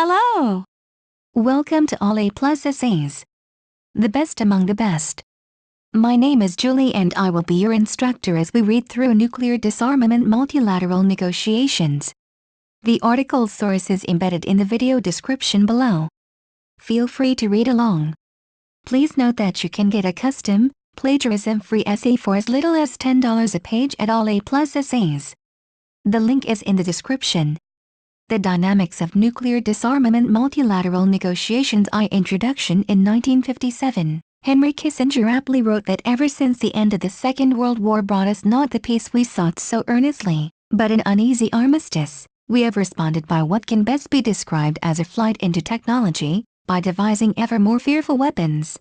Hello! Welcome to A9AYTZ357W, the best among the best. My name is Julie and I will be your instructor as we read through nuclear disarmament multilateral negotiations. The article source is embedded in the video description below. Feel free to read along. Please note that you can get a custom, plagiarism-free essay for as little as $10 a page at A9AYTZ357W. The link is in the description. The Dynamics of Nuclear Disarmament Multilateral Negotiations. Introduction. In 1957, Henry Kissinger aptly wrote that ever since the end of the Second World War brought us not the peace we sought so earnestly, but an uneasy armistice, we have responded by what can best be described as a flight into technology, by devising ever more fearful weapons.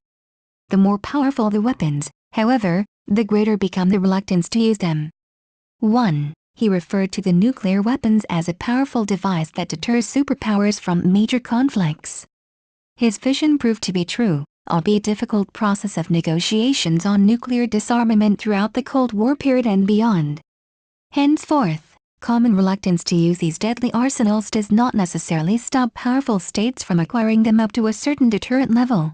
The more powerful the weapons, however, the greater become the reluctance to use them. 1. He referred to the nuclear weapons as a powerful device that deters superpowers from major conflicts. His vision proved to be true, albeit difficult process of negotiations on nuclear disarmament throughout the Cold War period and beyond. Henceforth, common reluctance to use these deadly arsenals does not necessarily stop powerful states from acquiring them up to a certain deterrent level.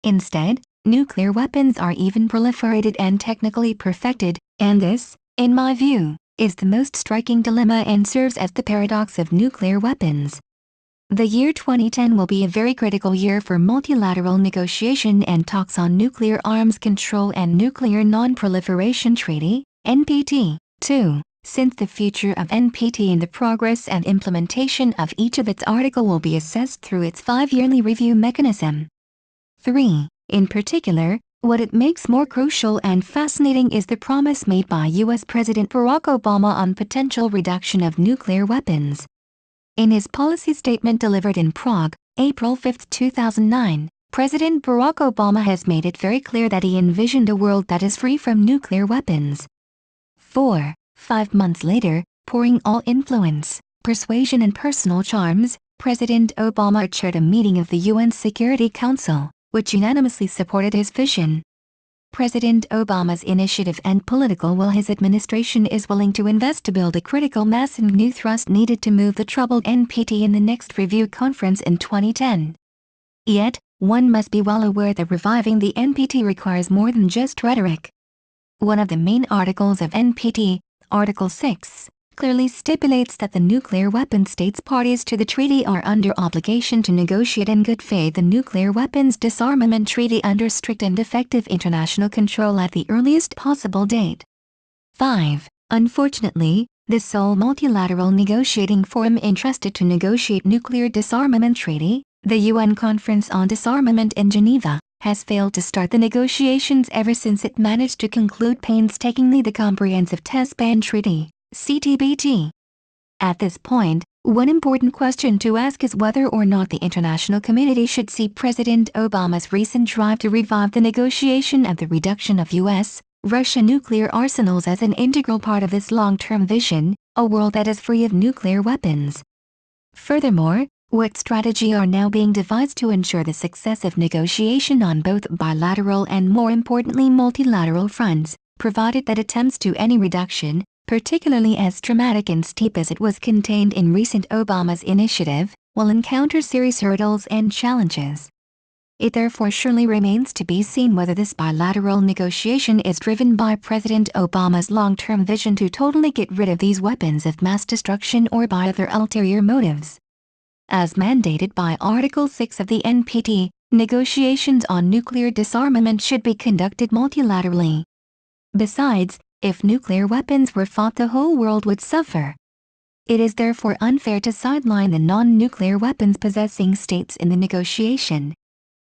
Instead, nuclear weapons are even proliferated and technically perfected, and this, in my view, is the most striking dilemma and serves as the paradox of nuclear weapons. The year 2010 will be a very critical year for multilateral negotiation and talks on nuclear arms control and Nuclear Non-Proliferation Treaty, NPT, 2, since the future of NPT and the progress and implementation of each of its articles will be assessed through its 5-yearly review mechanism. 3. In particular, what it makes more crucial and fascinating is the promise made by U.S. President Barack Obama on potential reduction of nuclear weapons. In his policy statement delivered in Prague, April 5, 2009, President Barack Obama has made it very clear that he envisioned a world that is free from nuclear weapons. 4. 5 months later, pouring all influence, persuasion and personal charms, President Obama chaired a meeting of the UN Security Council, which unanimously supported his vision. President Obama's initiative and political will. His administration is willing to invest to build a critical mass and new thrust needed to move the troubled NPT in the next review conference in 2010. Yet, one must be well aware that reviving the NPT requires more than just rhetoric. One of the main articles of NPT, Article 6, clearly stipulates that the nuclear weapon states parties to the treaty are under obligation to negotiate in good faith the Nuclear Weapons Disarmament Treaty under strict and effective international control at the earliest possible date. 5. Unfortunately, the sole multilateral negotiating forum entrusted to negotiate nuclear disarmament treaty, the UN Conference on Disarmament in Geneva, has failed to start the negotiations ever since it managed to conclude painstakingly the Comprehensive Test Ban Treaty, CTBT. At this point, one important question to ask is whether or not the international community should see President Obama's recent drive to revive the negotiation of the reduction of U.S. Russia nuclear arsenals as an integral part of this long-term vision, a world that is free of nuclear weapons. Furthermore, what strategy are now being devised to ensure the success of negotiation on both bilateral and more importantly multilateral fronts, provided that attempts to any reduction, particularly as dramatic and steep as it was contained in recent Obama's initiative, will encounter serious hurdles and challenges. It therefore surely remains to be seen whether this bilateral negotiation is driven by President Obama's long-term vision to totally get rid of these weapons of mass destruction or by other ulterior motives. As mandated by Article 6 of the NPT, negotiations on nuclear disarmament should be conducted multilaterally. Besides, if nuclear weapons were fought, the whole world would suffer. It is therefore unfair to sideline the non-nuclear weapons possessing states in the negotiation.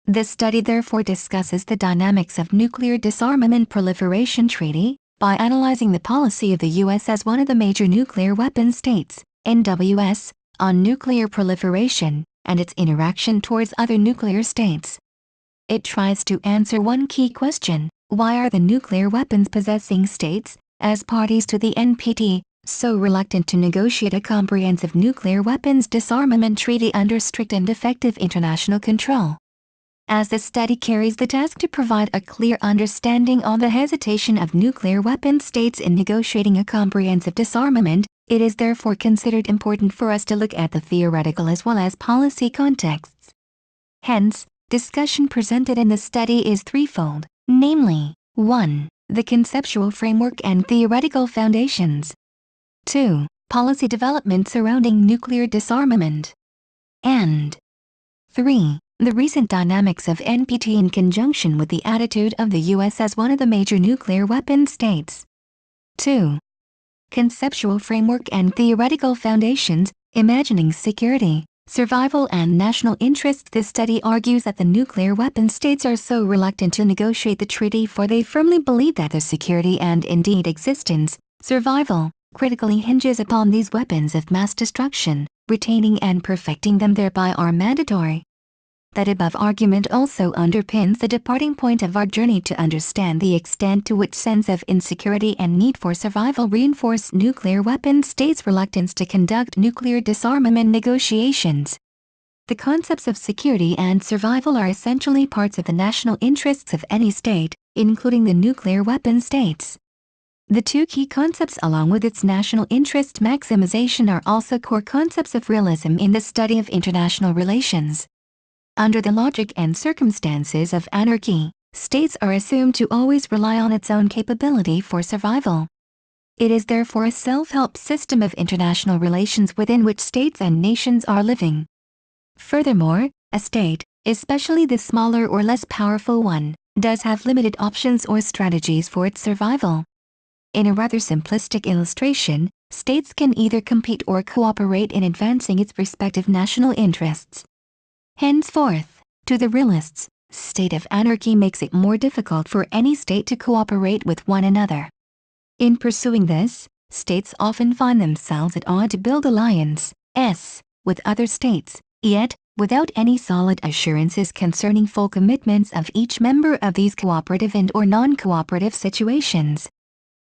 This study therefore discusses the dynamics of Nuclear Disarmament Proliferation Treaty, by analyzing the policy of the U.S. as one of the major nuclear weapon states, NWS, on nuclear proliferation, and its interaction towards other nuclear states. It tries to answer one key question: why are the nuclear weapons possessing states, as parties to the NPT, so reluctant to negotiate a comprehensive nuclear weapons disarmament treaty under strict and effective international control? As the study carries the task to provide a clear understanding on the hesitation of nuclear weapon states in negotiating a comprehensive disarmament, It is therefore considered important for us to look at the theoretical as well as policy contexts. Hence, discussion presented in the study is threefold, namely, 1. The conceptual framework and theoretical foundations. 2. Policy development surrounding nuclear disarmament. And 3. The recent dynamics of NPT in conjunction with the attitude of the U.S. as one of the major nuclear weapon states. 2. Conceptual framework and theoretical foundations, imagining security, survival and national interests. This study argues that the nuclear weapon states are so reluctant to negotiate the treaty for they firmly believe that their security and indeed existence, survival, critically hinges upon these weapons of mass destruction. Retaining and perfecting them thereby are mandatory. That above argument also underpins the departing point of our journey to understand the extent to which sense of insecurity and need for survival reinforce nuclear weapon states' reluctance to conduct nuclear disarmament negotiations. The concepts of security and survival are essentially parts of the national interests of any state, including the nuclear weapon states. The two key concepts along with its national interest maximization are also core concepts of realism in the study of international relations. Under the logic and circumstances of anarchy, states are assumed to always rely on its own capability for survival. It is therefore a self-help system of international relations within which states and nations are living. Furthermore, a state, especially the smaller or less powerful one, does have limited options or strategies for its survival. In a rather simplistic illustration, states can either compete or cooperate in advancing its respective national interests. Henceforth, to the realists, state of anarchy makes it more difficult for any state to cooperate with one another. In pursuing this, states often find themselves at odds to build alliances with other states, yet, without any solid assurances concerning full commitments of each member of these cooperative and or non-cooperative situations.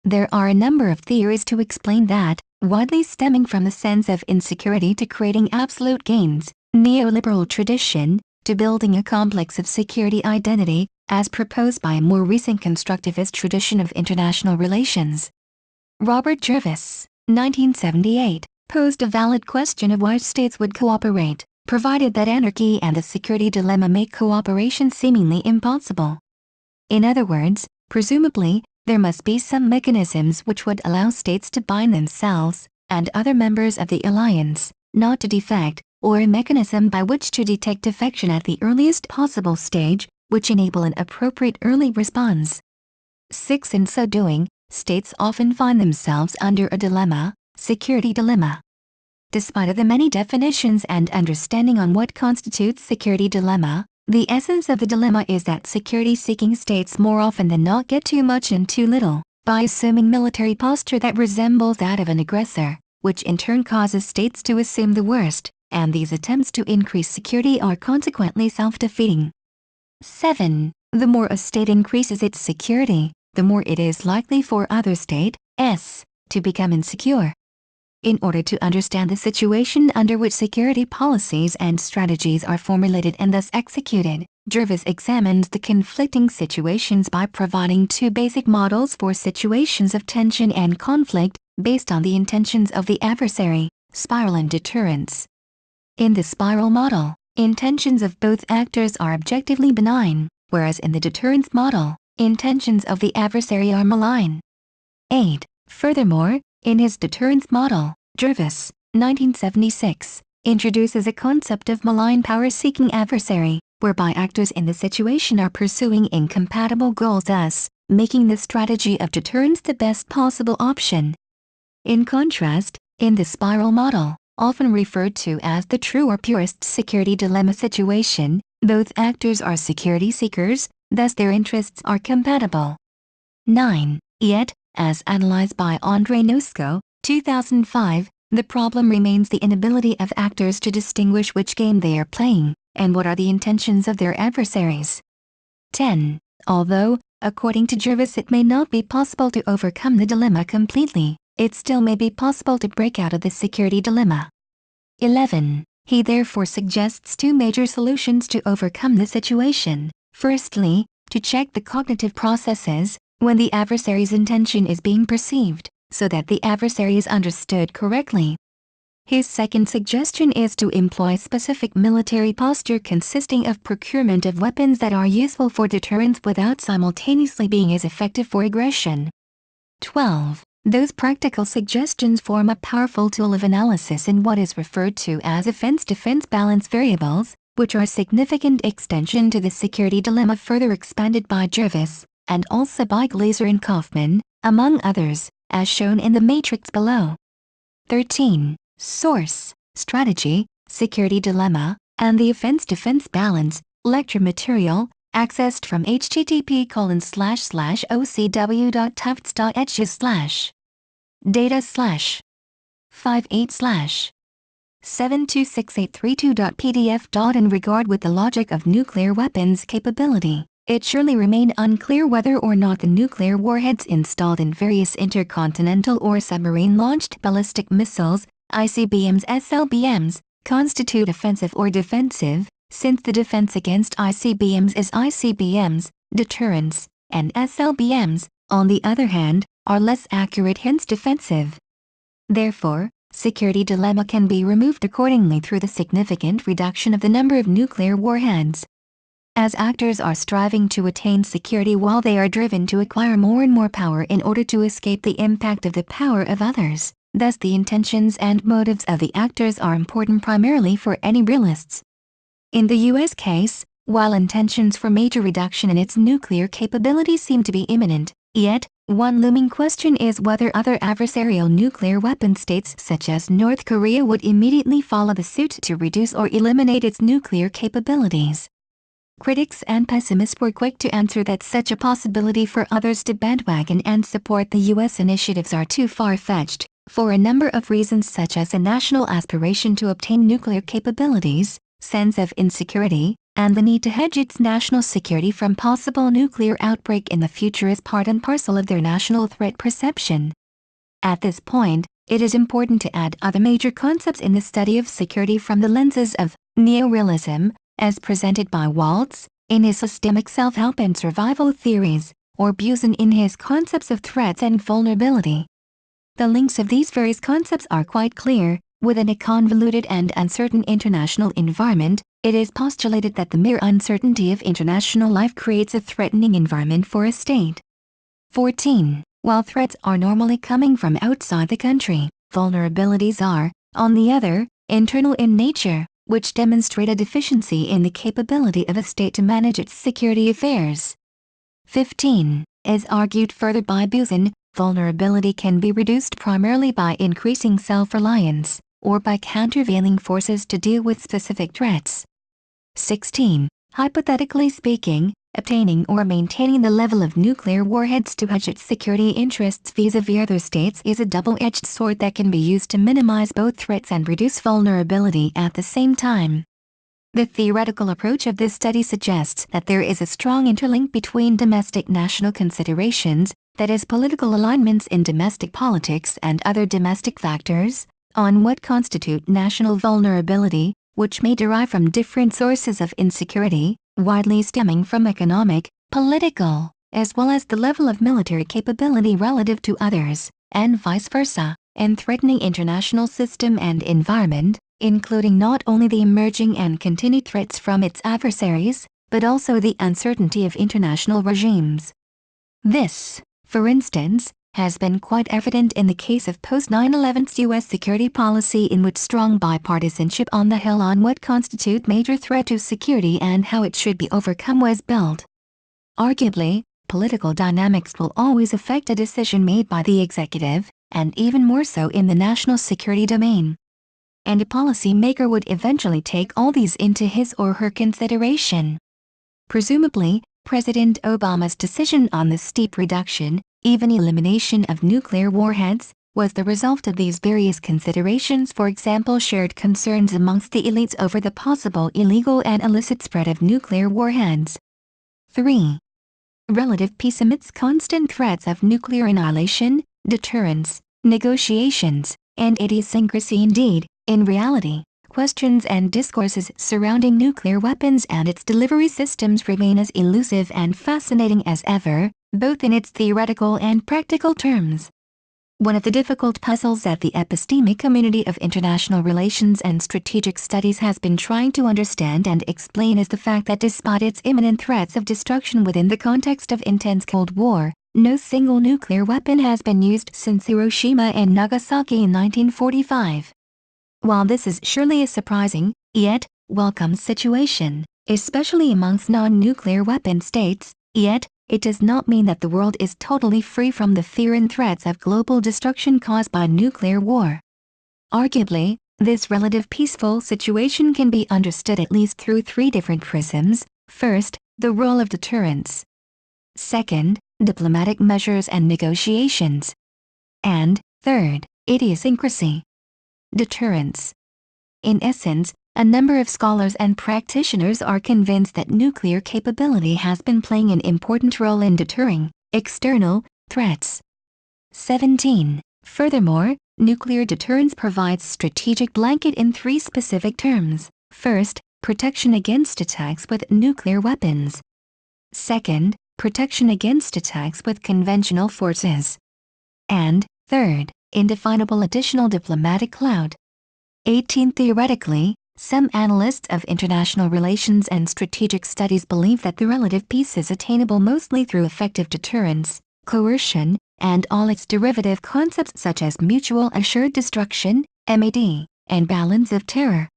There are a number of theories to explain that, widely stemming from the sense of insecurity to creating absolute gains, neoliberal tradition, to building a complex of security identity, as proposed by a more recent constructivist tradition of international relations. Robert Jervis, 1978, posed a valid question of why states would cooperate, provided that anarchy and the security dilemma make cooperation seemingly impossible. In other words, presumably, there must be some mechanisms which would allow states to bind themselves, and other members of the alliance, not to defect, or a mechanism by which to detect defection at the earliest possible stage, which enable an appropriate early response. 6. In so doing, states often find themselves under a dilemma, security dilemma. Despite the many definitions and understanding on what constitutes security dilemma, the essence of the dilemma is that security-seeking states more often than not get too much and too little, by assuming military posture that resembles that of an aggressor, which in turn causes states to assume the worst, and these attempts to increase security are consequently self-defeating. 7. The more a state increases its security, the more it is likely for other states to become insecure. In order to understand the situation under which security policies and strategies are formulated and thus executed, Jervis examines the conflicting situations by providing two basic models for situations of tension and conflict, based on the intentions of the adversary, spiral and deterrence. In the spiral model, intentions of both actors are objectively benign, whereas in the deterrence model, intentions of the adversary are malign. 8. Furthermore, in his deterrence model, Jervis, 1976, introduces a concept of malign power-seeking adversary, whereby actors in the situation are pursuing incompatible goals, thus making the strategy of deterrence the best possible option. In contrast, in the spiral model, often referred to as the true or purest security dilemma situation, both actors are security seekers, thus their interests are compatible. 9. Yet, as analyzed by Andrei Nosko, 2005, the problem remains the inability of actors to distinguish which game they are playing, and what are the intentions of their adversaries. 10. Although, according to Jervis, it may not be possible to overcome the dilemma completely, it still may be possible to break out of the security dilemma. 11. He therefore suggests two major solutions to overcome the situation. Firstly, to check the cognitive processes when the adversary's intention is being perceived, so that the adversary is understood correctly. His second suggestion is to employ specific military posture consisting of procurement of weapons that are useful for deterrence without simultaneously being as effective for aggression. 12. Those practical suggestions form a powerful tool of analysis in what is referred to as offense-defense balance variables, which are a significant extension to the security dilemma further expanded by Jervis, and also by Glaser and Kaufman, among others, as shown in the matrix below. 13. Source, Strategy, Security Dilemma, and the Offense-Defense Balance, lecture material, accessed from http://ocw.tufts.edu/58/7268332.pdf. In regard with the logic of nuclear weapons capability, it surely remained unclear whether or not the nuclear warheads installed in various intercontinental or submarine-launched ballistic missiles, ICBMs, SLBMs, constitute offensive or defensive, since the defense against ICBMs is ICBMs, deterrence, and SLBMs, on the other hand, are less accurate, hence defensive. Therefore, security dilemma can be removed accordingly through the significant reduction of the number of nuclear warheads. As actors are striving to attain security while they are driven to acquire more and more power in order to escape the impact of the power of others, thus the intentions and motives of the actors are important primarily for any realists. In the U.S. case, while intentions for major reduction in its nuclear capability seem to be imminent, yet, one looming question is whether other adversarial nuclear weapon states such as North Korea would immediately follow the suit to reduce or eliminate its nuclear capabilities. Critics and pessimists were quick to answer that such a possibility for others to bandwagon and support the U.S. initiatives are too far-fetched, for a number of reasons such as a national aspiration to obtain nuclear capabilities, sense of insecurity, and the need to hedge its national security from possible nuclear outbreak in the future is part and parcel of their national threat perception. At this point, it is important to add other major concepts in the study of security from the lenses of neorealism, as presented by Waltz, in his systemic self-help and survival theories, or Busan in his concepts of threats and vulnerability. The links of these various concepts are quite clear. Within a convoluted and uncertain international environment, it is postulated that the mere uncertainty of international life creates a threatening environment for a state. 14. While threats are normally coming from outside the country, vulnerabilities are, on the other, internal in nature, which demonstrate a deficiency in the capability of a state to manage its security affairs. 15. As argued further by Busan, vulnerability can be reduced primarily by increasing self-reliance, or by countervailing forces to deal with specific threats. 16. Hypothetically speaking, obtaining or maintaining the level of nuclear warheads to hedge its security interests vis-à-vis other states is a double-edged sword that can be used to minimize both threats and reduce vulnerability at the same time. The theoretical approach of this study suggests that there is a strong interlink between domestic national considerations, that is political alignments in domestic politics and other domestic factors, on what constitute national vulnerability, which may derive from different sources of insecurity, widely stemming from economic, political, as well as the level of military capability relative to others, and vice versa, and threatening international system and environment, including not only the emerging and continued threats from its adversaries, but also the uncertainty of international regimes. This, for instance, has been quite evident in the case of post-9/11's U.S. security policy, in which strong bipartisanship on the Hill on what constitute major threat to security and how it should be overcome was built. Arguably, political dynamics will always affect a decision made by the executive, and even more so in the national security domain. And a policymaker would eventually take all these into his or her consideration. Presumably, President Obama's decision on the steep reduction, even elimination of nuclear warheads, was the result of these various considerations, for example shared concerns amongst the elites over the possible illegal and illicit spread of nuclear warheads. 3. Relative peace amidst constant threats of nuclear annihilation, deterrence, negotiations, and idiosyncrasy. Indeed, in reality, questions and discourses surrounding nuclear weapons and its delivery systems remain as elusive and fascinating as ever, both in its theoretical and practical terms. One of the difficult puzzles that the epistemic community of international relations and strategic studies has been trying to understand and explain is the fact that despite its imminent threats of destruction within the context of intense Cold War, no single nuclear weapon has been used since Hiroshima and Nagasaki in 1945. While this is surely a surprising, yet welcome situation, especially amongst non-nuclear weapon states, yet it does not mean that the world is totally free from the fear and threats of global destruction caused by nuclear war. Arguably, this relative peaceful situation can be understood at least through three different prisms. First, the role of deterrence. Second, diplomatic measures and negotiations. And, third, idiosyncrasy. Deterrence. In essence, a number of scholars and practitioners are convinced that nuclear capability has been playing an important role in deterring external threats. 17. Furthermore, nuclear deterrence provides strategic blanket in three specific terms. First, protection against attacks with nuclear weapons. Second, protection against attacks with conventional forces. And, third, indefinable additional diplomatic clout. 18. Theoretically, some analysts of international relations and strategic studies believe that the relative peace is attainable mostly through effective deterrence, coercion, and all its derivative concepts such as mutual assured destruction, MAD, and balance of terror.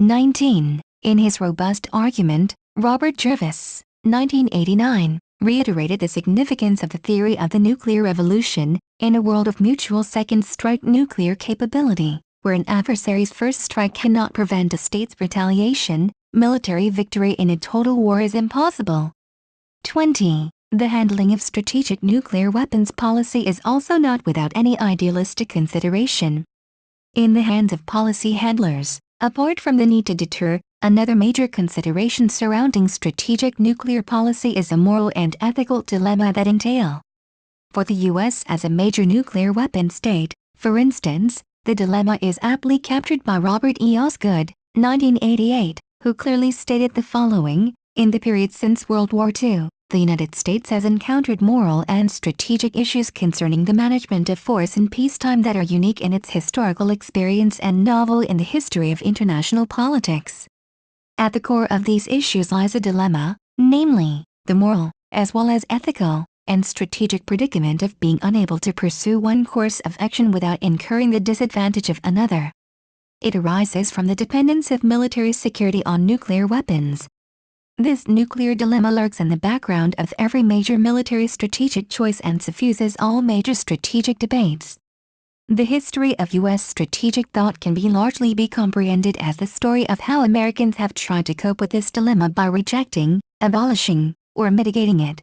19. In his robust argument, Robert Jervis, 1989, reiterated the significance of the theory of the nuclear revolution in a world of mutual second-strike nuclear capability, where an adversary's first strike cannot prevent a state's retaliation. Military victory in a total war is impossible. 20. The handling of strategic nuclear weapons policy is also not without any idealistic consideration. In the hands of policy handlers, apart from the need to deter, another major consideration surrounding strategic nuclear policy is a moral and ethical dilemma that entail. For the U.S. as a major nuclear weapon state, for instance, the dilemma is aptly captured by Robert E. Osgood, 1988, who clearly stated the following: in the period since World War II, the United States has encountered moral and strategic issues concerning the management of force in peacetime that are unique in its historical experience and novel in the history of international politics. At the core of these issues lies a dilemma, namely, the moral, as well as ethical, and strategic predicament of being unable to pursue one course of action without incurring the disadvantage of another. It arises from the dependence of military security on nuclear weapons. This nuclear dilemma lurks in the background of every major military strategic choice and suffuses all major strategic debates. The history of U.S. strategic thought can largely be comprehended as the story of how Americans have tried to cope with this dilemma by rejecting, abolishing, or mitigating it.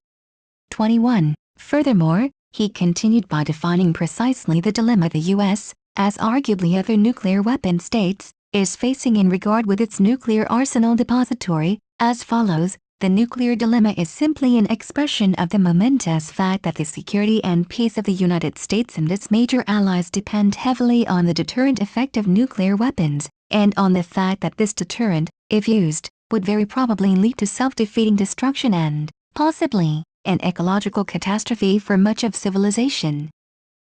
21. Furthermore, he continued by defining precisely the dilemma the U.S., as arguably other nuclear weapon states, is facing in regard with its nuclear arsenal depository, as follows: the nuclear dilemma is simply an expression of the momentous fact that the security and peace of the United States and its major allies depend heavily on the deterrent effect of nuclear weapons, and on the fact that this deterrent, if used, would very probably lead to self-defeating destruction and, possibly, an ecological catastrophe for much of civilization.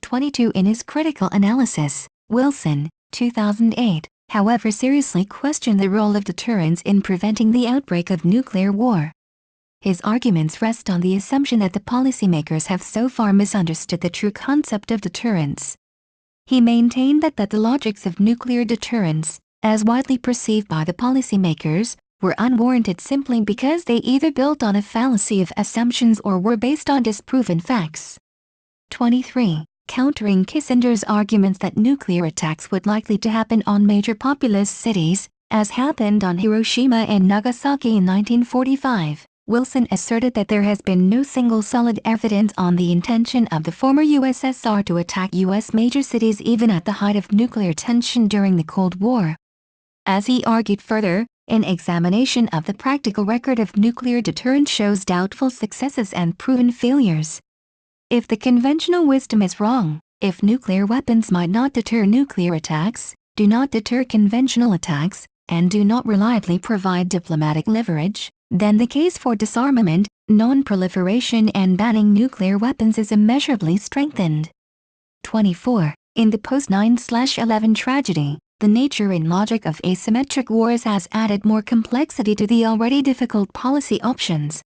22. In his critical analysis, Wilson, 2008, however seriously questioned the role of deterrence in preventing the outbreak of nuclear war. His arguments rest on the assumption that the policymakers have so far misunderstood the true concept of deterrence. He maintained that the logics of nuclear deterrence, as widely perceived by the policymakers, were unwarranted simply because they either built on a fallacy of assumptions or were based on disproven facts. 23. Countering Kissinger's arguments that nuclear attacks would likely to happen on major populous cities, as happened on Hiroshima and Nagasaki in 1945, Wilson asserted that there has been no single solid evidence on the intention of the former USSR to attack U.S. major cities even at the height of nuclear tension during the Cold War. As he argued further, an examination of the practical record of nuclear deterrence shows doubtful successes and proven failures. If the conventional wisdom is wrong, if nuclear weapons might not deter nuclear attacks, do not deter conventional attacks, and do not reliably provide diplomatic leverage, then the case for disarmament, non-proliferation and banning nuclear weapons is immeasurably strengthened. 24. In the post-9/11 tragedy, the nature and logic of asymmetric wars has added more complexity to the already difficult policy options.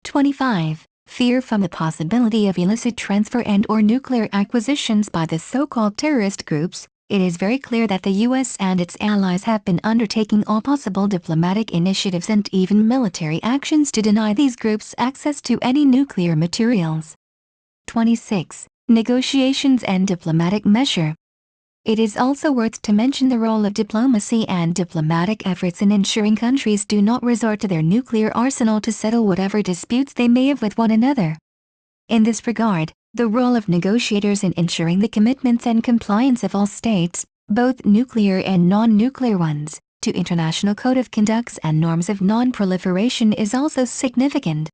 25. Fear from the possibility of illicit transfer and/or nuclear acquisitions by the so-called terrorist groups. It is very clear that the U.S. and its allies have been undertaking all possible diplomatic initiatives and even military actions to deny these groups access to any nuclear materials. 26. Negotiations and diplomatic measure. It is also worth to mention the role of diplomacy and diplomatic efforts in ensuring countries do not resort to their nuclear arsenal to settle whatever disputes they may have with one another. In this regard, the role of negotiators in ensuring the commitments and compliance of all states, both nuclear and non-nuclear ones, to international code of conducts and norms of non-proliferation is also significant.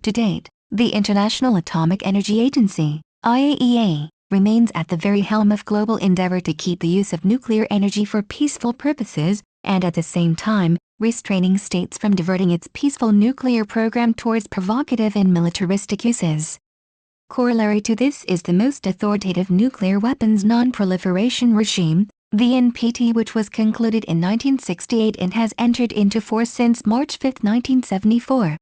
To date, the International Atomic Energy Agency, IAEA, remains at the very helm of global endeavor to keep the use of nuclear energy for peaceful purposes, and at the same time, restraining states from diverting its peaceful nuclear program towards provocative and militaristic uses. Corollary to this is the most authoritative nuclear weapons non-proliferation regime, the NPT, which was concluded in 1968 and has entered into force since March 5, 1974.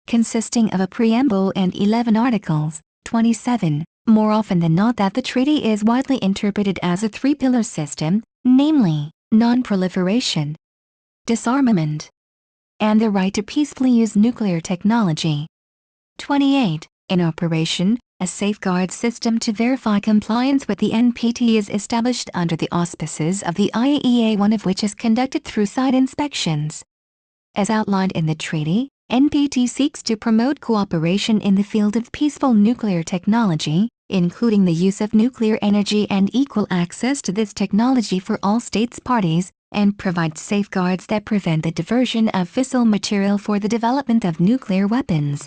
Consisting of a preamble and 11 articles, 27, more often than not that the treaty is widely interpreted as a three-pillar system, namely, non-proliferation, disarmament, and the right to peacefully use nuclear technology. 28. In operation, a safeguard system to verify compliance with the NPT is established under the auspices of the IAEA, one of which is conducted through site inspections. As outlined in the treaty, NPT seeks to promote cooperation in the field of peaceful nuclear technology, including the use of nuclear energy and equal access to this technology for all states parties, and provides safeguards that prevent the diversion of fissile material for the development of nuclear weapons.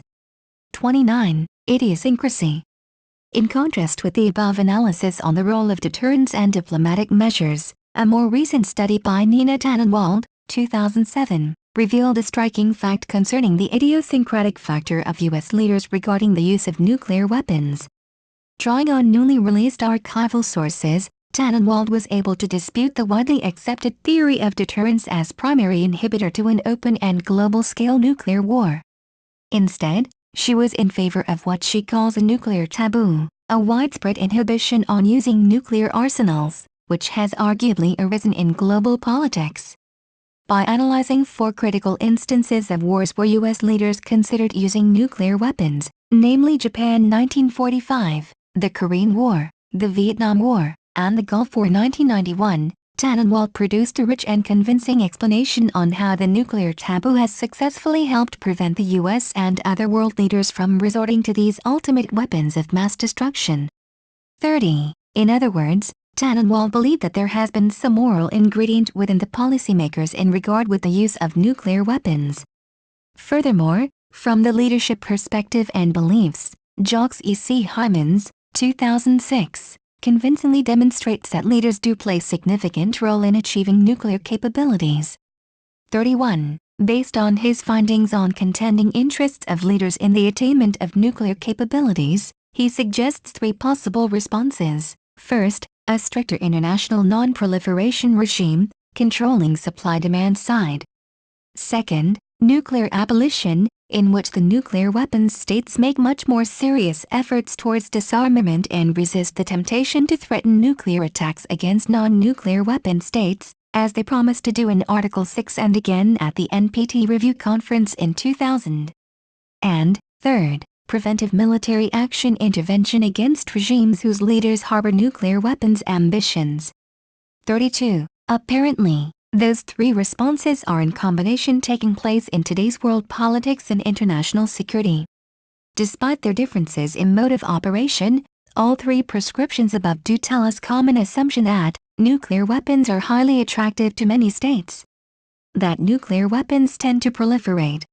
29. Idiosyncrasy. In contrast with the above analysis on the role of deterrence and diplomatic measures, a more recent study by Nina Tannenwald, 2007, revealed a striking fact concerning the idiosyncratic factor of U.S. leaders regarding the use of nuclear weapons. Drawing on newly released archival sources, Tannenwald was able to dispute the widely accepted theory of deterrence as primary inhibitor to an open and global-scale nuclear war. Instead, she was in favor of what she calls a nuclear taboo, a widespread inhibition on using nuclear arsenals, which has arguably arisen in global politics. By analyzing 4 critical instances of wars where U.S. leaders considered using nuclear weapons, namely Japan 1945, the Korean War, the Vietnam War, and the Gulf War 1991, Tannenwald produced a rich and convincing explanation on how the nuclear taboo has successfully helped prevent the U.S. and other world leaders from resorting to these ultimate weapons of mass destruction. 30. In other words, Tannenwald believed that there has been some moral ingredient within the policymakers in regard with the use of nuclear weapons. Furthermore, from the leadership perspective and beliefs, Jacques E.C. Hyman's, 2006, convincingly demonstrates that leaders do play a significant role in achieving nuclear capabilities. 31. Based on his findings on contending interests of leaders in the attainment of nuclear capabilities, he suggests 3 possible responses. First, a stricter international non-proliferation regime, controlling supply-demand side. Second, nuclear abolition, in which the nuclear weapons states make much more serious efforts towards disarmament and resist the temptation to threaten nuclear attacks against non-nuclear weapon states, as they promised to do in Article 6 and again at the NPT Review Conference in 2000. And, third, preventive military action intervention against regimes whose leaders harbor nuclear weapons ambitions. 32. Apparently, those 3 responses are in combination taking place in today's world politics and international security. Despite their differences in mode of operation, all 3 prescriptions above do tell us common assumption that nuclear weapons are highly attractive to many states. That nuclear weapons tend to proliferate.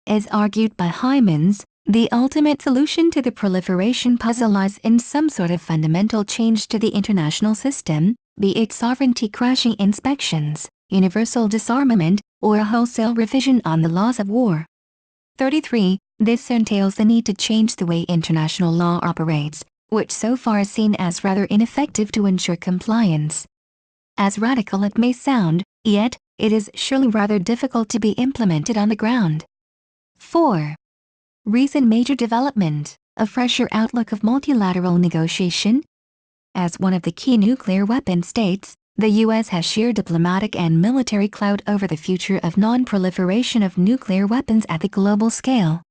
As argued by Hyman's, the ultimate solution to the proliferation puzzle lies in some sort of fundamental change to the international system, be it sovereignty crashing inspections, universal disarmament, or a wholesale revision on the laws of war. 33. This entails the need to change the way international law operates, which so far is seen as rather ineffective to ensure compliance. As radical it may sound, yet, it is surely rather difficult to be implemented on the ground. 4. Recent major development, a fresher outlook of multilateral negotiation. As one of the key nuclear weapon states, the U.S. has sheer diplomatic and military clout over the future of non-proliferation of nuclear weapons at the global scale.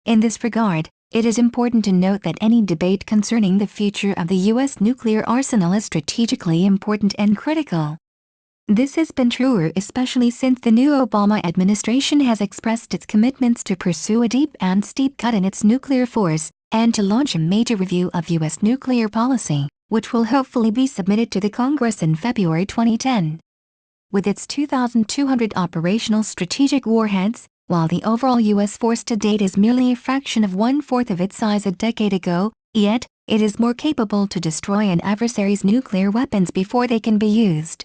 In this regard, it is important to note that any debate concerning the future of the U.S. nuclear arsenal is strategically important and critical. This has been truer especially since the new Obama administration has expressed its commitments to pursue a deep and steep cut in its nuclear force, and to launch a major review of U.S. nuclear policy, which will hopefully be submitted to the Congress in February 2010. With its 2,200 operational strategic warheads, while the overall U.S. force to date is merely a fraction of one-fourth of its size a decade ago, yet, it is more capable to destroy an adversary's nuclear weapons before they can be used.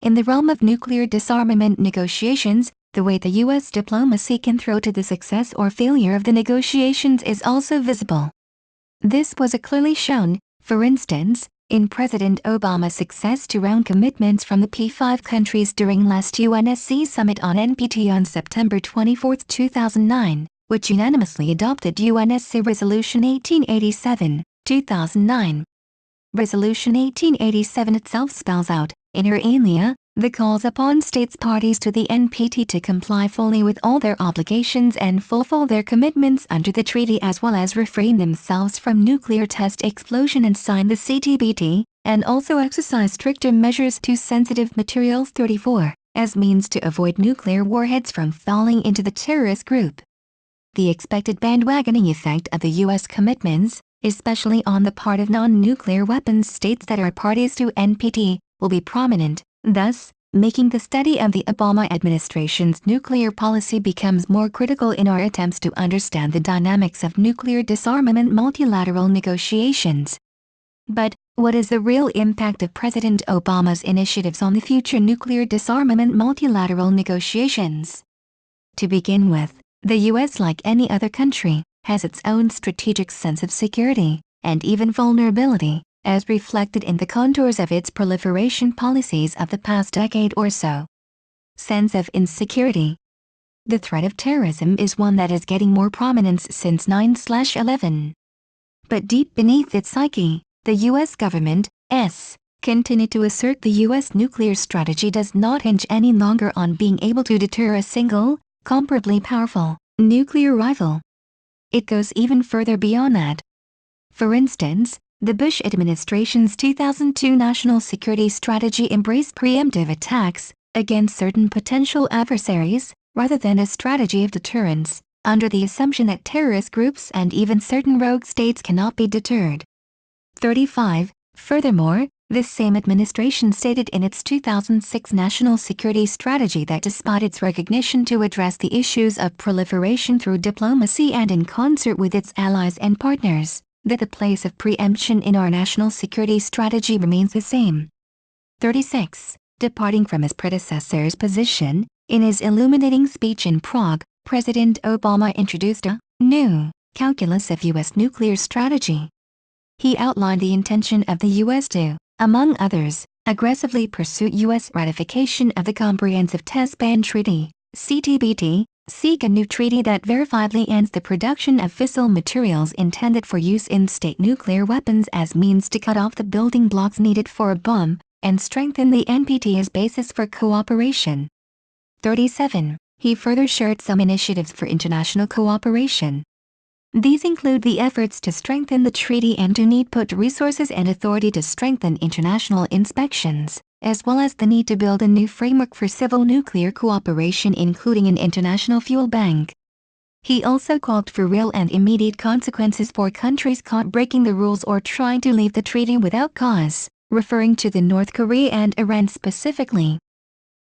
In the realm of nuclear disarmament negotiations, the weight the U.S. diplomacy can throw to the success or failure of the negotiations is also visible. This was clearly shown, for instance, in President Obama's success to round commitments from the P5 countries during last UNSC summit on NPT on September 24, 2009, which unanimously adopted UNSC Resolution 1887, 2009. Resolution 1887 itself spells out, inter alia, the calls upon states parties to the NPT to comply fully with all their obligations and fulfill their commitments under the treaty as well as refrain themselves from nuclear test explosion and sign the CTBT, and also exercise stricter measures to sensitive materials 34, as means to avoid nuclear warheads from falling into the terrorist group. The expected bandwagoning effect of the U.S. commitments, especially on the part of non-nuclear weapons states that are parties to NPT, will be prominent, thus, making the study of the Obama administration's nuclear policy becomes more critical in our attempts to understand the dynamics of nuclear disarmament multilateral negotiations. But, what is the real impact of President Obama's initiatives on the future nuclear disarmament multilateral negotiations? To begin with, the U.S., like any other country, has its own strategic sense of security, and even vulnerability, as reflected in the contours of its proliferation policies of the past decade or so. Sense of insecurity. The threat of terrorism is one that is getting more prominence since 9/11. But deep beneath its psyche, the U.S. government, continue to assert the U.S. nuclear strategy does not hinge any longer on being able to deter a single, comparably powerful, nuclear rival. It goes even further beyond that. For instance, the Bush administration's 2002 national security strategy embraced preemptive attacks against certain potential adversaries, rather than a strategy of deterrence, under the assumption that terrorist groups and even certain rogue states cannot be deterred. 35. Furthermore, this same administration stated in its 2006 national security strategy that despite its recognition to address the issues of proliferation through diplomacy and in concert with its allies and partners, that the place of preemption in our national security strategy remains the same. 36. Departing from his predecessor's position, in his illuminating speech in Prague, President Obama introduced a new calculus of U.S. nuclear strategy. He outlined the intention of the U.S. to, among others, aggressively pursue U.S. ratification of the Comprehensive Test Ban Treaty, CTBT, seek a new treaty that verifiably ends the production of fissile materials intended for use in state nuclear weapons as means to cut off the building blocks needed for a bomb, and strengthen the NPT as basis for cooperation. 37. He further shared some initiatives for international cooperation. These include the efforts to strengthen the treaty and to need put resources and authority to strengthen international inspections, as well as the need to build a new framework for civil nuclear cooperation including an international fuel bank. He also called for real and immediate consequences for countries caught breaking the rules or trying to leave the treaty without cause, referring to the North Korea and Iran specifically.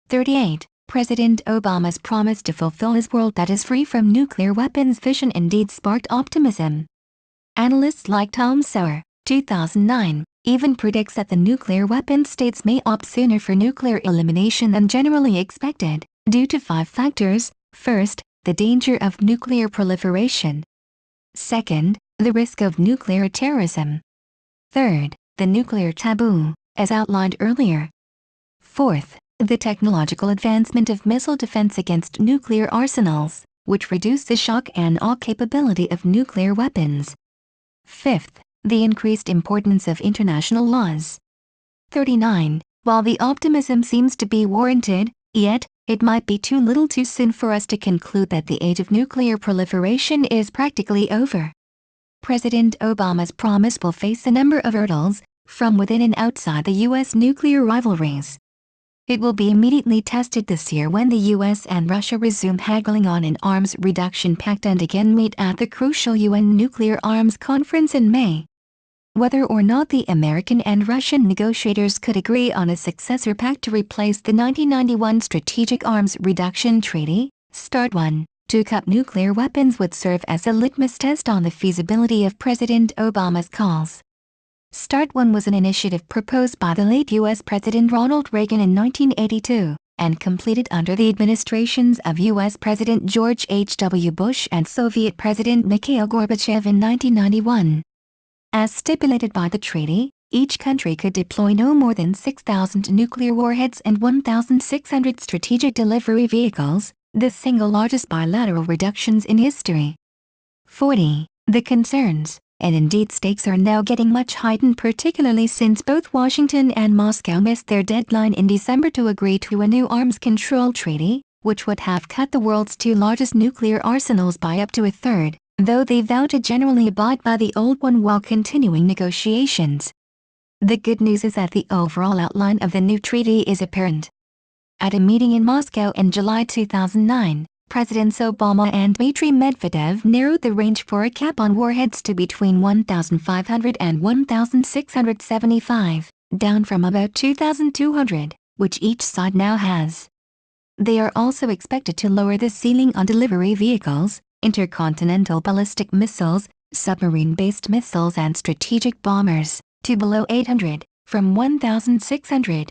38. President Obama's promise to fulfill his world that is free from nuclear weapons vision indeed sparked optimism. Analysts like Tom Sawyer, 2009, even predicts that the nuclear weapon states may opt sooner for nuclear elimination than generally expected, due to 5 factors. First, the danger of nuclear proliferation. Second, the risk of nuclear terrorism. Third, the nuclear taboo, as outlined earlier. Fourth, the technological advancement of missile defense against nuclear arsenals, which reduce the shock and awe capability of nuclear weapons. Fifth, the increased importance of international laws. 39. While the optimism seems to be warranted, yet, it might be too little too soon for us to conclude that the age of nuclear proliferation is practically over. President Obama's promise will face a number of hurdles, from within and outside the U.S. nuclear rivalries. It will be immediately tested this year when the U.S. and Russia resume haggling on an arms reduction pact and again meet at the crucial UN Nuclear Arms Conference in May. Whether or not the American and Russian negotiators could agree on a successor pact to replace the 1991 Strategic Arms Reduction Treaty, START 1, to cut nuclear weapons would serve as a litmus test on the feasibility of President Obama's calls. START 1 was an initiative proposed by the late U.S. President Ronald Reagan in 1982, and completed under the administrations of U.S. President George H.W. Bush and Soviet President Mikhail Gorbachev in 1991. As stipulated by the treaty, each country could deploy no more than 6,000 nuclear warheads and 1,600 strategic delivery vehicles, the single largest bilateral reductions in history. 40. The concerns, and indeed stakes, are now getting much heightened, particularly since both Washington and Moscow missed their deadline in December to agree to a new arms control treaty, which would have cut the world's two largest nuclear arsenals by up to a third, though they vowed to generally abide by the old one while continuing negotiations. The good news is that the overall outline of the new treaty is apparent. At a meeting in Moscow in July 2009, Presidents Obama and Dmitry Medvedev narrowed the range for a cap on warheads to between 1,500 and 1,675, down from about 2,200, which each side now has. They are also expected to lower the ceiling on delivery vehicles, intercontinental ballistic missiles, submarine-based missiles and strategic bombers, to below 800, from 1,600.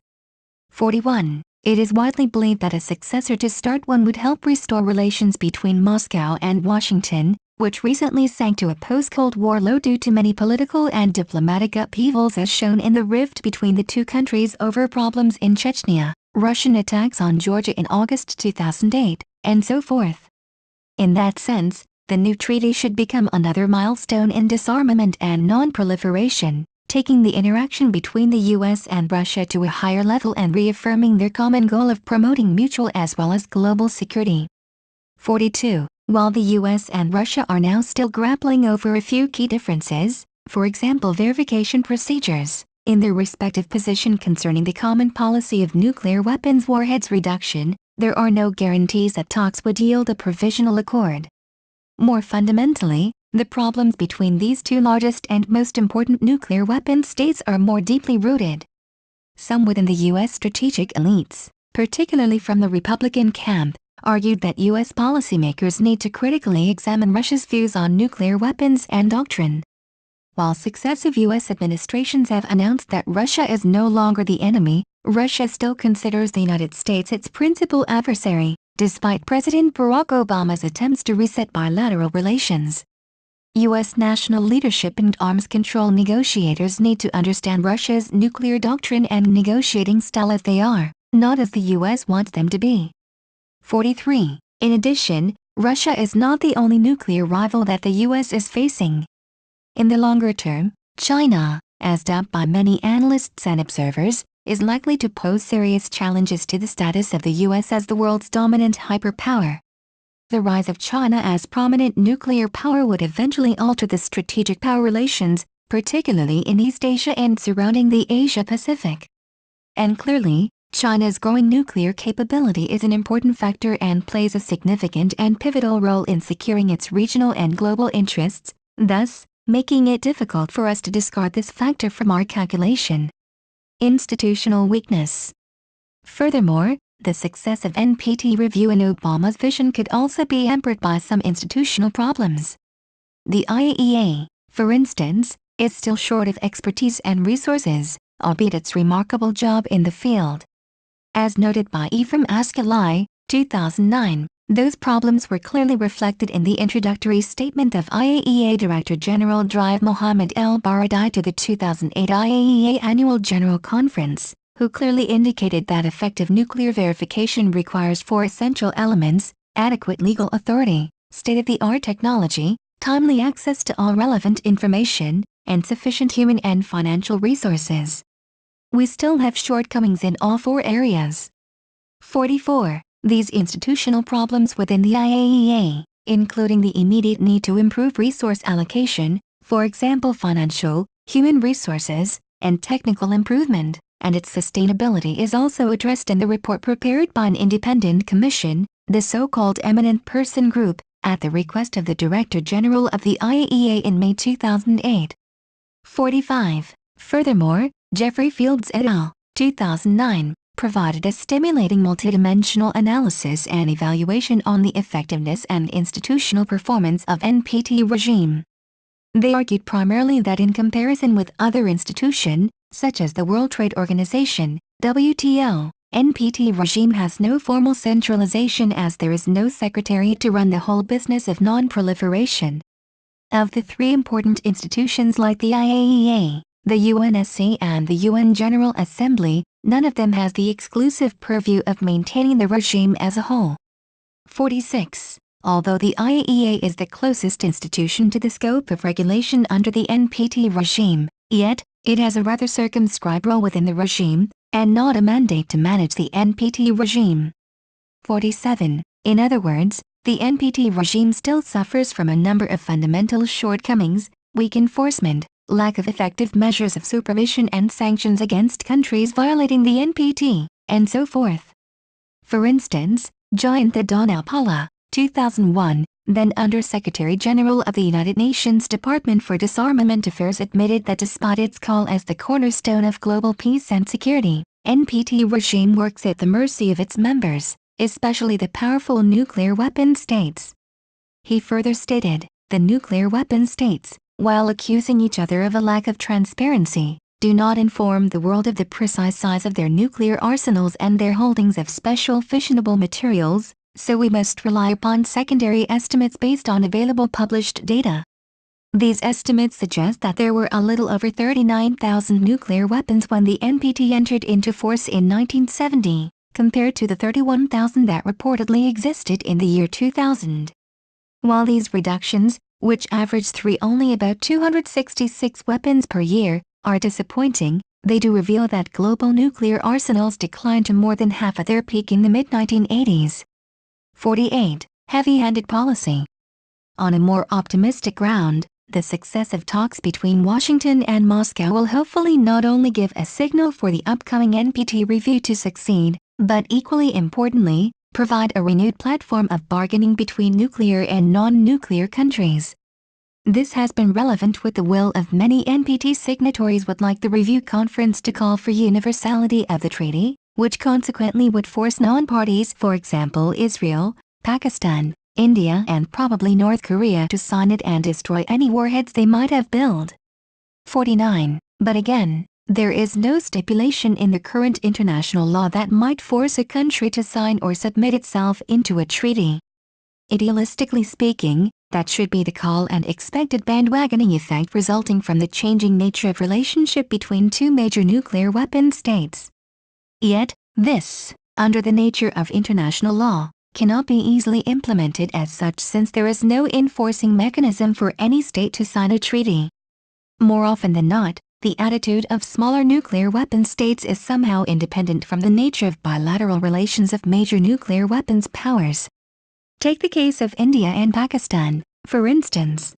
41. It is widely believed that a successor to START 1 would help restore relations between Moscow and Washington, which recently sank to a post-Cold War low due to many political and diplomatic upheavals, as shown in the rift between the two countries over problems in Chechnya, Russian attacks on Georgia in August 2008, and so forth. In that sense, the new treaty should become another milestone in disarmament and non-proliferation, taking the interaction between the U.S. and Russia to a higher level and reaffirming their common goal of promoting mutual as well as global security. 42. While the U.S. and Russia are now still grappling over a few key differences, for example verification procedures, in their respective position concerning the common policy of nuclear weapons warheads reduction, there are no guarantees that talks would yield a provisional accord. More fundamentally, the problems between these two largest and most important nuclear weapon states are more deeply rooted. Some within the U.S. strategic elites, particularly from the Republican camp, argued that U.S. policymakers need to critically examine Russia's views on nuclear weapons and doctrine. While successive U.S. administrations have announced that Russia is no longer the enemy, Russia still considers the United States its principal adversary, despite President Barack Obama's attempts to reset bilateral relations. U.S. national leadership and arms control negotiators need to understand Russia's nuclear doctrine and negotiating style as they are, not as the U.S. wants them to be. 43. In addition, Russia is not the only nuclear rival that the U.S. is facing. In the longer term, China, as dubbed by many analysts and observers, is likely to pose serious challenges to the status of the U.S. as the world's dominant hyperpower. The rise of China as prominent nuclear power would eventually alter the strategic power relations, particularly in East Asia and surrounding the Asia-Pacific. And clearly, China's growing nuclear capability is an important factor and plays a significant and pivotal role in securing its regional and global interests, thus, making it difficult for us to discard this factor from our calculation. Institutional weakness. Furthermore, the success of NPT review in Obama's vision could also be hampered by some institutional problems. The IAEA, for instance, is still short of expertise and resources, albeit its remarkable job in the field. As noted by Ephraim Ascalai, 2009, Those problems were clearly reflected in the introductory statement of IAEA Director General Drive Mohammed El Baradei to the 2008 IAEA Annual General Conference, who clearly indicated that effective nuclear verification requires four essential elements: adequate legal authority, state-of-the-art technology, timely access to all relevant information, and sufficient human and financial resources. We still have shortcomings in all four areas. 44. These institutional problems within the IAEA, including the immediate need to improve resource allocation, for example financial, human resources, and technical improvement, and its sustainability is also addressed in the report prepared by an independent commission, the so-called Eminent Person Group, at the request of the Director General of the IAEA in May 2008. 45. Furthermore, Jeffrey Fields et al., 2009, provided a stimulating multidimensional analysis and evaluation on the effectiveness and institutional performance of NPT regime. They argued primarily that in comparison with other institutions, such as the World Trade Organization, WTO, NPT regime has no formal centralization as there is no secretariat to run the whole business of non-proliferation. Of the three important institutions like the IAEA, the UNSC and the UN General Assembly, none of them has the exclusive purview of maintaining the regime as a whole. 46. Although the IAEA is the closest institution to the scope of regulation under the NPT regime, yet, it has a rather circumscribed role within the regime, and not a mandate to manage the NPT regime. 47. In other words, the NPT regime still suffers from a number of fundamental shortcomings: weak enforcement, lack of effective measures of supervision and sanctions against countries violating the NPT, and so forth. For instance, Jayantha Dhanapala, 2001, then Under-Secretary General of the United Nations Department for Disarmament Affairs, admitted that despite its call as the cornerstone of global peace and security, NPT regime works at the mercy of its members, especially the powerful nuclear weapon states. He further stated, the nuclear weapon states, while accusing each other of a lack of transparency, do not inform the world of the precise size of their nuclear arsenals and their holdings of special fissionable materials, so we must rely upon secondary estimates based on available published data. These estimates suggest that there were a little over 39,000 nuclear weapons when the NPT entered into force in 1970, compared to the 31,000 that reportedly existed in the year 2000. While these reductions, which average only about 266 weapons per year, are disappointing, they do reveal that global nuclear arsenals declined to more than half of their peak in the mid-1980s. 48. Heavy-handed policy. On a more optimistic ground, the success of talks between Washington and Moscow will hopefully not only give a signal for the upcoming NPT review to succeed, but equally importantly, provide a renewed platform of bargaining between nuclear and non-nuclear countries. This has been relevant with the will of many NPT signatories would like the review conference to call for universality of the treaty, which consequently would force non-parties, for example Israel, Pakistan, India and probably North Korea, to sign it and destroy any warheads they might have built. 49. But again, there is no stipulation in the current international law that might force a country to sign or submit itself into a treaty. Idealistically speaking, that should be the call and expected bandwagoning effect resulting from the changing nature of relationship between two major nuclear weapon states. Yet, this, under the nature of international law, cannot be easily implemented as such since there is no enforcing mechanism for any state to sign a treaty. More often than not, the attitude of smaller nuclear weapon states is somehow independent from the nature of bilateral relations of major nuclear weapons powers. Take the case of India and Pakistan, for instance.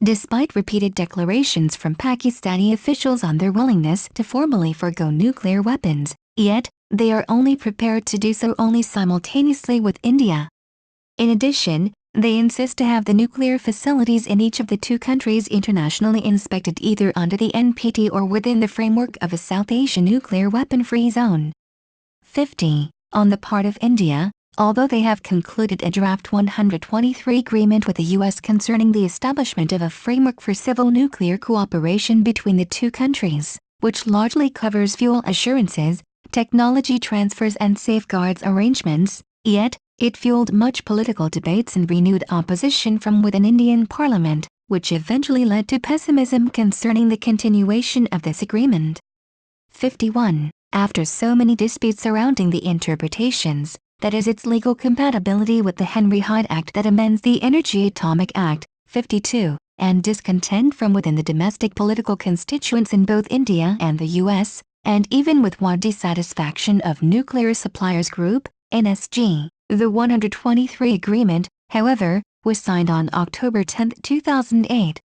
Despite repeated declarations from Pakistani officials on their willingness to formally forgo nuclear weapons, yet, they are only prepared to do so only simultaneously with India. In addition, they insist to have the nuclear facilities in each of the two countries internationally inspected either under the NPT or within the framework of a South Asian nuclear weapon-free zone. 50. On the part of India, although they have concluded a draft 123 agreement with the U.S. concerning the establishment of a framework for civil nuclear cooperation between the two countries, which largely covers fuel assurances, technology transfers and safeguards arrangements, Yet, it fueled much political debates and renewed opposition from within Indian Parliament, which eventually led to pessimism concerning the continuation of this agreement. 51. After so many disputes surrounding the interpretations, that is its legal compatibility with the Henry Hyde Act that amends the Energy Atomic Act, 52, and discontent from within the domestic political constituents in both India and the US, and even with wide dissatisfaction of Nuclear Suppliers Group, NSG, the 123 agreement, however, was signed on October 10, 2008.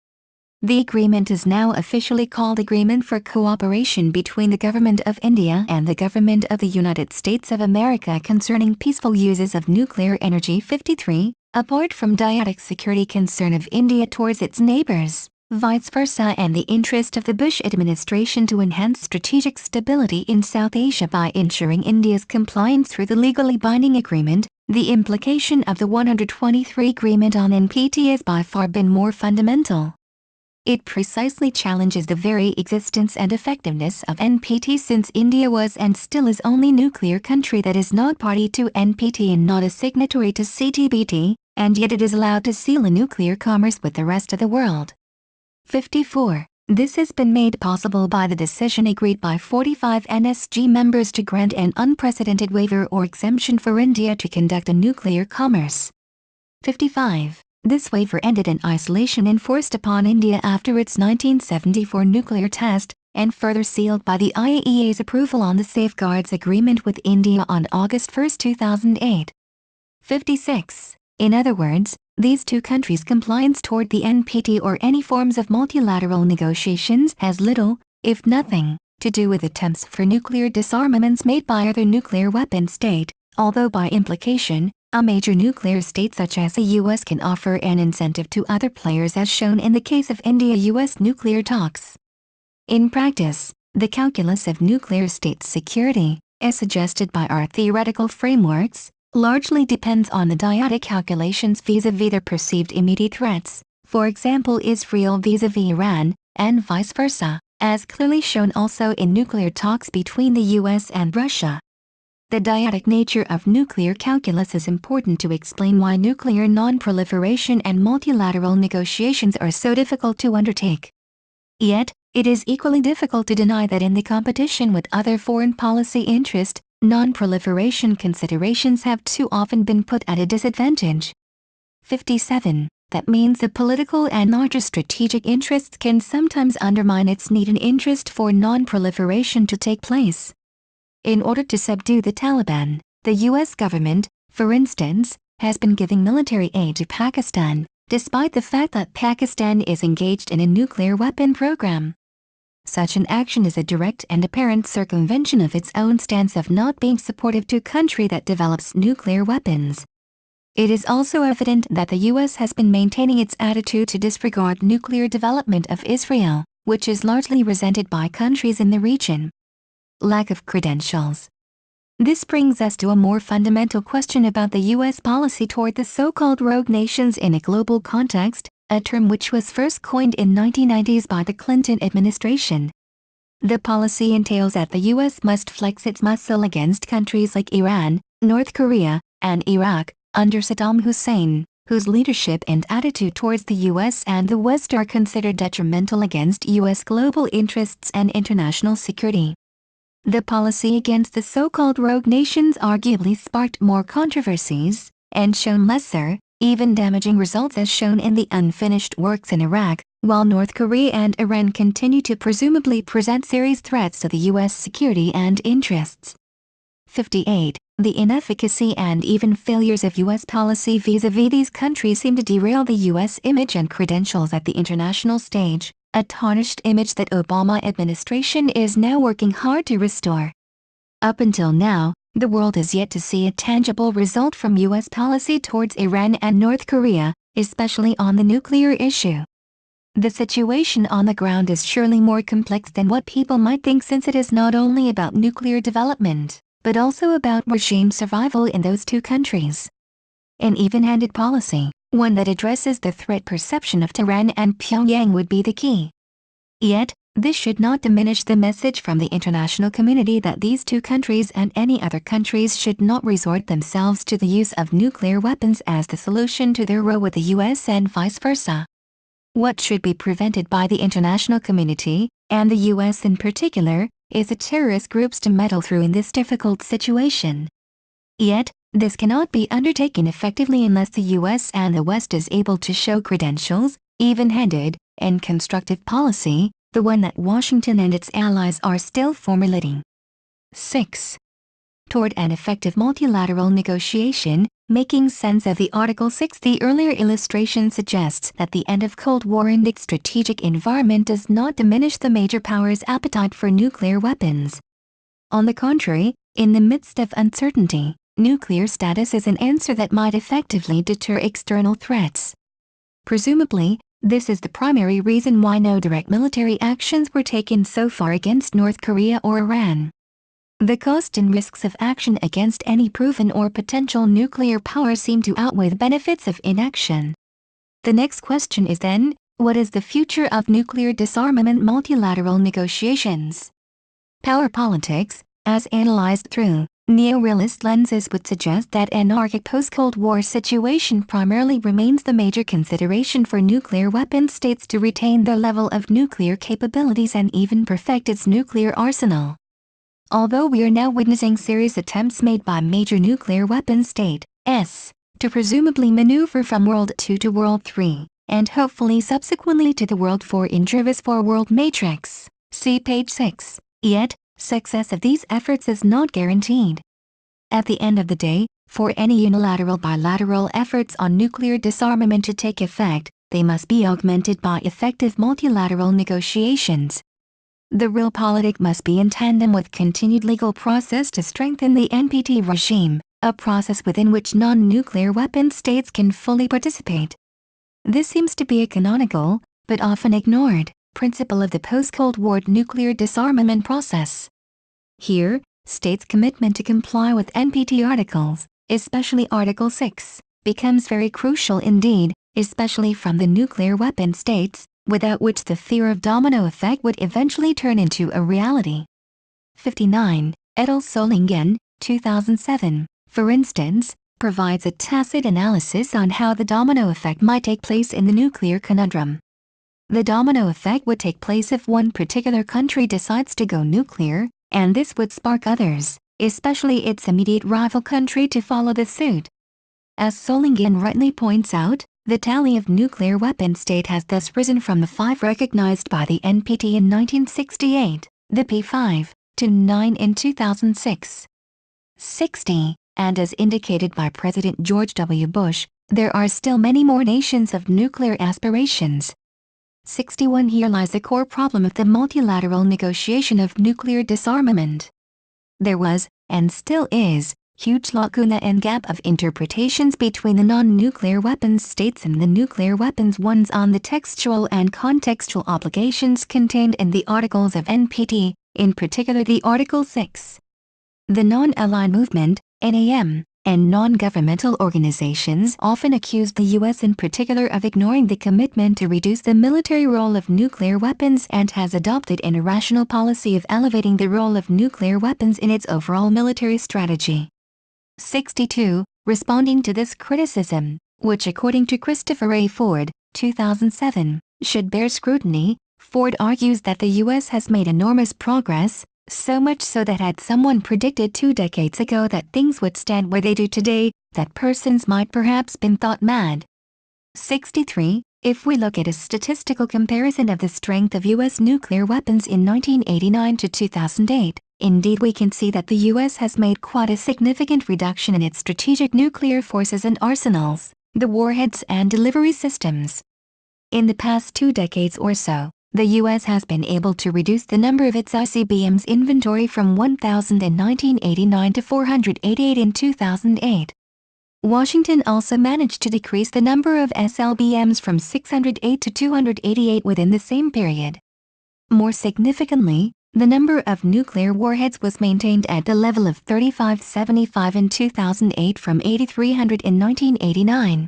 The agreement is now officially called Agreement for Cooperation between the Government of India and the Government of the United States of America concerning peaceful uses of nuclear energy. 53. Apart from dyadic security concern of India towards its neighbors, vice versa, and the interest of the Bush administration to enhance strategic stability in South Asia by ensuring India's compliance through the legally binding agreement, the implication of the 123 agreement on NPT has by far been more fundamental. It precisely challenges the very existence and effectiveness of NPT, since India was and still is only nuclear country that is not party to NPT and not a signatory to CTBT, and yet it is allowed to seal a nuclear commerce with the rest of the world. 54. This has been made possible by the decision agreed by 45 NSG members to grant an unprecedented waiver or exemption for India to conduct a nuclear commerce. 55. This waiver ended an isolation enforced upon India after its 1974 nuclear test, and further sealed by the IAEA's approval on the Safeguards Agreement with India on August 1, 2008. 56. In other words, these two countries' compliance toward the NPT or any forms of multilateral negotiations has little, if nothing, to do with attempts for nuclear disarmaments made by other nuclear weapon state, although by implication, a major nuclear state such as the US can offer an incentive to other players, as shown in the case of India-US nuclear talks. In practice, the calculus of nuclear state security, as suggested by our theoretical frameworks, largely depends on the dyadic calculations vis-à-vis their perceived immediate threats, for example Israel vis-à-vis Iran, and vice versa, as clearly shown also in nuclear talks between the US and Russia. The dyadic nature of nuclear calculus is important to explain why nuclear non-proliferation and multilateral negotiations are so difficult to undertake. Yet, it is equally difficult to deny that in the competition with other foreign policy interests, non-proliferation considerations have too often been put at a disadvantage. 57. That means the political and larger strategic interests can sometimes undermine its need and interest for non-proliferation to take place. In order to subdue the Taliban, the U.S. government, for instance, has been giving military aid to Pakistan, despite the fact that Pakistan is engaged in a nuclear weapon program. Such an action is a direct and apparent circumvention of its own stance of not being supportive to a country that develops nuclear weapons. It is also evident that the U.S. has been maintaining its attitude to disregard nuclear development of Israel, which is largely resented by countries in the region. Lack of credentials. This brings us to a more fundamental question about the U.S. policy toward the so-called rogue nations in a global context, a term which was first coined in 1990s by the Clinton administration. The policy entails that the U.S. must flex its muscle against countries like Iran, North Korea, and Iraq, under Saddam Hussein, whose leadership and attitude towards the U.S. and the West are considered detrimental against U.S. global interests and international security. The policy against the so-called rogue nations arguably sparked more controversies, and shown lesser, even damaging results, as shown in the unfinished works in Iraq, while North Korea and Iran continue to presumably present serious threats to the U.S. security and interests. 58. The inefficacy and even failures of U.S. policy vis-à-vis these countries seem to derail the U.S. image and credentials at the international stage, a tarnished image that Obama administration is now working hard to restore. Up until now, the world has yet to see a tangible result from U.S. policy towards Iran and North Korea, especially on the nuclear issue. The situation on the ground is surely more complex than what people might think, since it is not only about nuclear development, but also about regime survival in those two countries. An even-handed policy, one that addresses the threat perception of Tehran and Pyongyang, would be the key. Yet, This should not diminish the message from the international community that these two countries and any other countries should not resort themselves to the use of nuclear weapons as the solution to their row with the US and vice versa. What should be prevented by the international community, and the US in particular, is the terrorist groups to meddle through in this difficult situation. Yet, this cannot be undertaken effectively unless the US and the West is able to show credentials, even-handed, and constructive policy, the one that Washington and its allies are still formulating. 6. Toward an effective multilateral negotiation, making sense of the Article 6. The earlier illustration suggests that the end of Cold War-induced strategic environment does not diminish the major powers' appetite for nuclear weapons. On the contrary, in the midst of uncertainty, nuclear status is an answer that might effectively deter external threats. Presumably, this is the primary reason why no direct military actions were taken so far against North Korea or Iran. The cost and risks of action against any proven or potential nuclear power seem to outweigh the benefits of inaction. The next question is then, what is the future of nuclear disarmament multilateral negotiations? Power politics, as analyzed through neo-realist lenses, would suggest that an anarchic post-Cold War situation primarily remains the major consideration for nuclear weapon states to retain their level of nuclear capabilities and even perfect its nuclear arsenal. Although we are now witnessing serious attempts made by major nuclear weapon states to presumably maneuver from World II to World III, and hopefully subsequently to the World IV in Travis 4 World Matrix, see page 6, yet, success of these efforts is not guaranteed. At the end of the day, for any unilateral bilateral efforts on nuclear disarmament to take effect, they must be augmented by effective multilateral negotiations. The realpolitik must be in tandem with continued legal process to strengthen the NPT regime, a process within which non-nuclear weapon states can fully participate. This seems to be a canonical, but often ignored, principle of the post-Cold War nuclear disarmament process. Here, states' commitment to comply with NPT articles, especially Article 6, becomes very crucial indeed, especially from the nuclear weapon states, without which the fear of domino effect would eventually turn into a reality. 59. Et al. Solingen, 2007, for instance, provides a tacit analysis on how the domino effect might take place in the nuclear conundrum. The domino effect would take place if one particular country decides to go nuclear, and this would spark others, especially its immediate rival country, to follow the suit. As Solingen rightly points out, the tally of nuclear weapon state has thus risen from the 5 recognized by the NPT in 1968, the P5, to 9 in 2006. 60, and as indicated by President George W. Bush, there are still many more nations of nuclear aspirations. 61. Here lies the core problem of the multilateral negotiation of nuclear disarmament. There was, and still is, huge lacuna and gap of interpretations between the non-nuclear weapons states and the nuclear weapons ones on the textual and contextual obligations contained in the Articles of NPT, in particular the Article 6. The non-aligned movement, NAM, and non-governmental organizations often accuse the U.S. in particular of ignoring the commitment to reduce the military role of nuclear weapons and has adopted an irrational policy of elevating the role of nuclear weapons in its overall military strategy. 62. Responding to this criticism, which according to Christopher A. Ford, 2007, should bear scrutiny, Ford argues that the U.S. has made enormous progress, so much so that had someone predicted 2 decades ago that things would stand where they do today, that persons might perhaps been thought mad. 63. If we look at a statistical comparison of the strength of U.S. nuclear weapons in 1989 to 2008, indeed we can see that the U.S. has made quite a significant reduction in its strategic nuclear forces and arsenals, the warheads and delivery systems. In the past 2 decades or so, the U.S. has been able to reduce the number of its ICBMs inventory from 1,000 in 1989 to 488 in 2008. Washington also managed to decrease the number of SLBMs from 608 to 288 within the same period. More significantly, the number of nuclear warheads was maintained at the level of 3,575 in 2008 from 8,300 in 1989.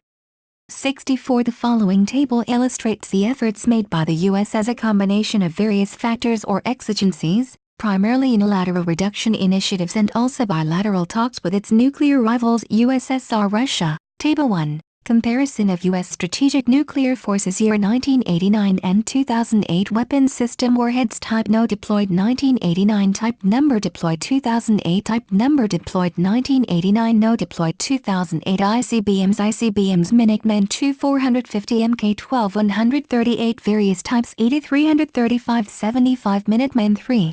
64. The following table illustrates the efforts made by the U.S. as a combination of various factors or exigencies, primarily unilateral reduction initiatives and also bilateral talks with its nuclear rivals USSR Russia. Table 1. Comparison of U.S. strategic nuclear forces year 1989 and 2008 weapons system warheads type no deployed 1989 type number deployed 2008 type number deployed 1989 no deployed 2008 ICBMs Minutemen II 450 Mk12 138 various types 8335 75 Minutemen III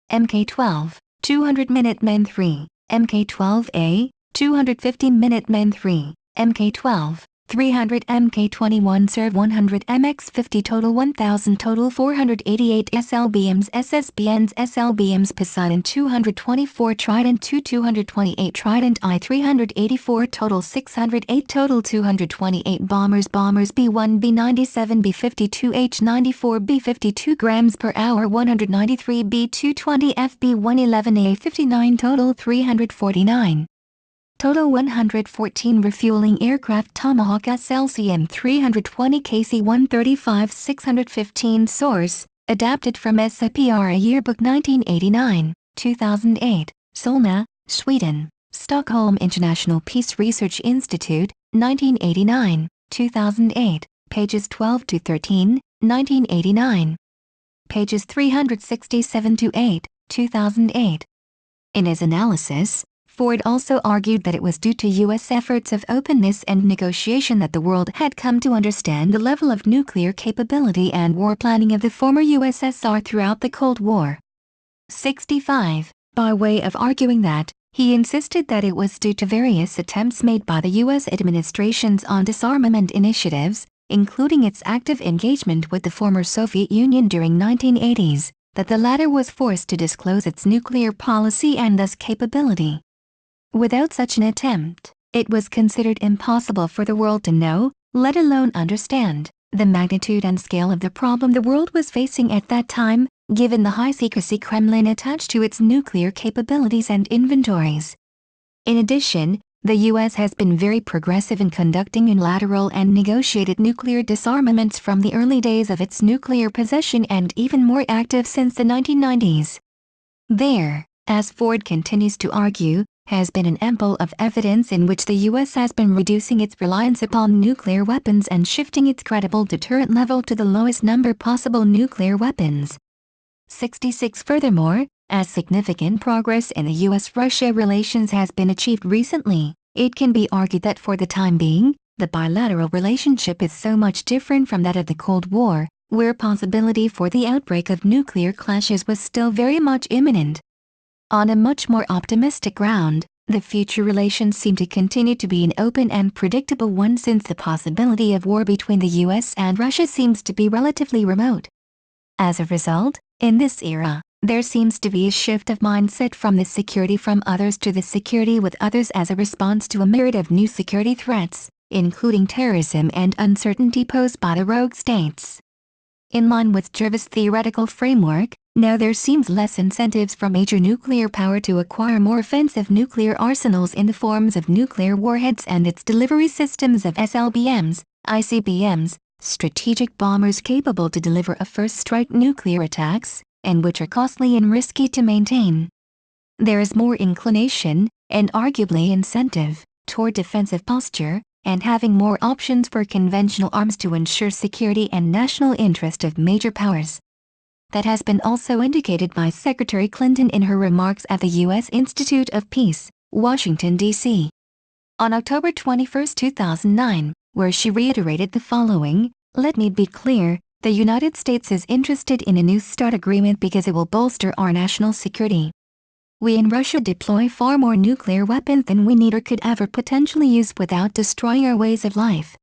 Mk12 200 Minutemen III Mk12A 250 Minutemen III Mk12, 300 Mk21 Serve 100 MX50 total 1000 total 488 SLBMs SSBNs SLBMs Poseidon 224 Trident II 228 Trident I 384 total 608 total 228 bombers B1 B97 B52 H94 B52 grams per hour 193 B220 FB111A 59 total 349 Total 114 refueling aircraft Tomahawk SLCM 320 KC-135 615 Source, adapted from SAPRA Yearbook 1989, 2008, Solna, Sweden, Stockholm International Peace Research Institute, 1989, 2008, pages 12 to 13, 1989. Pages 367 to 8, 2008. In his analysis, Ford also argued that it was due to U.S. efforts of openness and negotiation that the world had come to understand the level of nuclear capability and war planning of the former USSR throughout the Cold War. 65. By way of arguing that, he insisted that it was due to various attempts made by the U.S. administrations on disarmament initiatives, including its active engagement with the former Soviet Union during 1980s, that the latter was forced to disclose its nuclear policy and thus capability. Without such an attempt, it was considered impossible for the world to know, let alone understand, the magnitude and scale of the problem the world was facing at that time, given the high secrecy Kremlin attached to its nuclear capabilities and inventories. In addition, the U.S. has been very progressive in conducting unilateral and negotiated nuclear disarmaments from the early days of its nuclear possession and even more active since the 1990s. There, as Ford continues to argue, has been an ample of evidence in which the U.S. has been reducing its reliance upon nuclear weapons and shifting its credible deterrent level to the lowest number possible nuclear weapons. 66. Furthermore, as significant progress in the U.S.-Russia relations has been achieved recently, it can be argued that for the time being, the bilateral relationship is so much different from that of the Cold War, where possibility for the outbreak of nuclear clashes was still very much imminent. On a much more optimistic ground, the future relations seem to continue to be an open and predictable one since the possibility of war between the U.S. and Russia seems to be relatively remote. As a result, in this era, there seems to be a shift of mindset from the security from others to the security with others as a response to a myriad of new security threats, including terrorism and uncertainty posed by the rogue states. In line with Jervis' theoretical framework, now there seems less incentives for major nuclear power to acquire more offensive nuclear arsenals in the forms of nuclear warheads and its delivery systems of SLBMs, ICBMs, strategic bombers capable to deliver a first-strike nuclear attacks, and which are costly and risky to maintain. There is more inclination, and arguably incentive, toward defensive posture, and having more options for conventional arms to ensure security and national interest of major powers. That has been also indicated by Secretary Clinton in her remarks at the U.S. Institute of Peace, Washington, D.C. on October 21, 2009, where she reiterated the following: "Let me be clear, the United States is interested in a New START agreement because it will bolster our national security. We in Russia deploy far more nuclear weapons than we need or could ever potentially use without destroying our ways of life.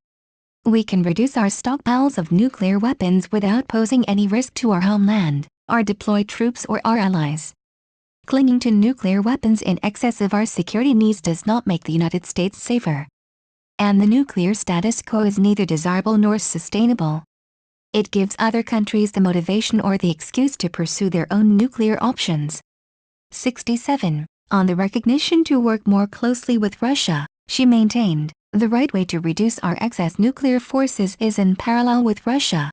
We can reduce our stockpiles of nuclear weapons without posing any risk to our homeland, our deployed troops or our allies. Clinging to nuclear weapons in excess of our security needs does not make the United States safer. And the nuclear status quo is neither desirable nor sustainable. It gives other countries the motivation or the excuse to pursue their own nuclear options." 67. On the recognition to work more closely with Russia, she maintained, The right way to reduce our excess nuclear forces is in parallel with Russia.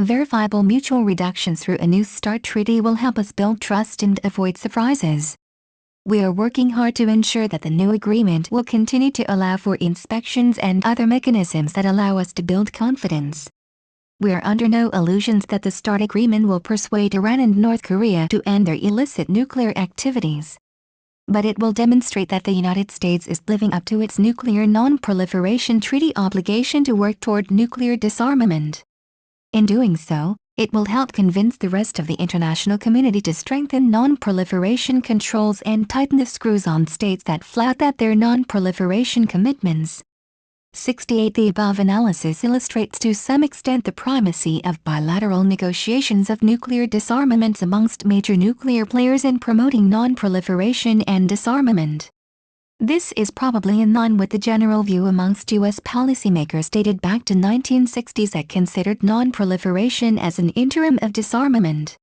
Verifiable mutual reduction through a New START treaty will help us build trust and avoid surprises. We are working hard to ensure that the new agreement will continue to allow for inspections and other mechanisms that allow us to build confidence. We are under no illusions that the START agreement will persuade Iran and North Korea to end their illicit nuclear activities. But it will demonstrate that the United States is living up to its nuclear non-proliferation treaty obligation to work toward nuclear disarmament. In doing so, it will help convince the rest of the international community to strengthen non-proliferation controls and tighten the screws on states that flout their non-proliferation commitments. 68. The above analysis illustrates to some extent the primacy of bilateral negotiations of nuclear disarmaments amongst major nuclear players in promoting non-proliferation and disarmament. This is probably in line with the general view amongst U.S. policymakers dated back to 1960s that considered non-proliferation as an interim of disarmament.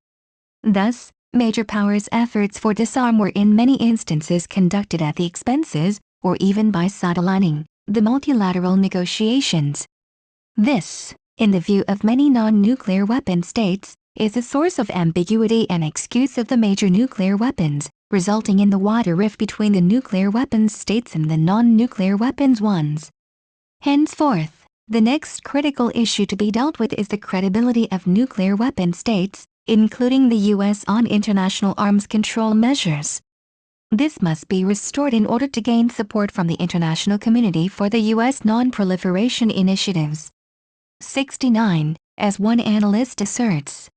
Thus, major powers' efforts for disarm were in many instances conducted at the expenses, or even by sidelining, the multilateral negotiations. This, in the view of many non-nuclear weapon states, is a source of ambiguity and excuse of the major nuclear weapons, resulting in the wider rift between the nuclear weapons states and the non-nuclear weapons ones. Henceforth, the next critical issue to be dealt with is the credibility of nuclear weapon states, including the U.S. on international arms control measures. This must be restored in order to gain support from the international community for the U.S. non-proliferation initiatives. 69. As one analyst asserts,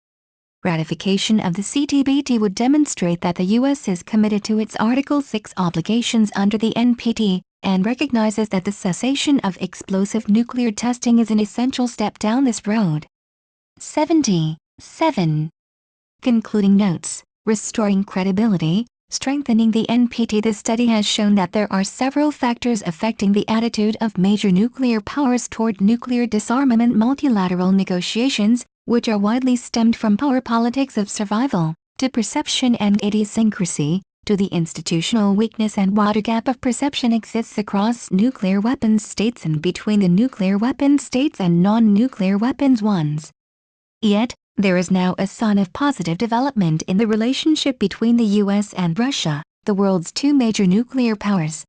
ratification of the CTBT would demonstrate that the U.S. is committed to its Article 6 obligations under the NPT, and recognizes that the cessation of explosive nuclear testing is an essential step down this road. 77. Concluding notes, restoring credibility, strengthening the NPT. The study has shown that there are several factors affecting the attitude of major nuclear powers toward nuclear disarmament multilateral negotiations, which are widely stemmed from power politics of survival, to perception and idiosyncrasy, to the institutional weakness and wider gap of perception exists across nuclear weapons states and between the nuclear weapons states and non-nuclear weapons ones. Yet, there is now a sign of positive development in the relationship between the U.S. and Russia, the world's two major nuclear powers.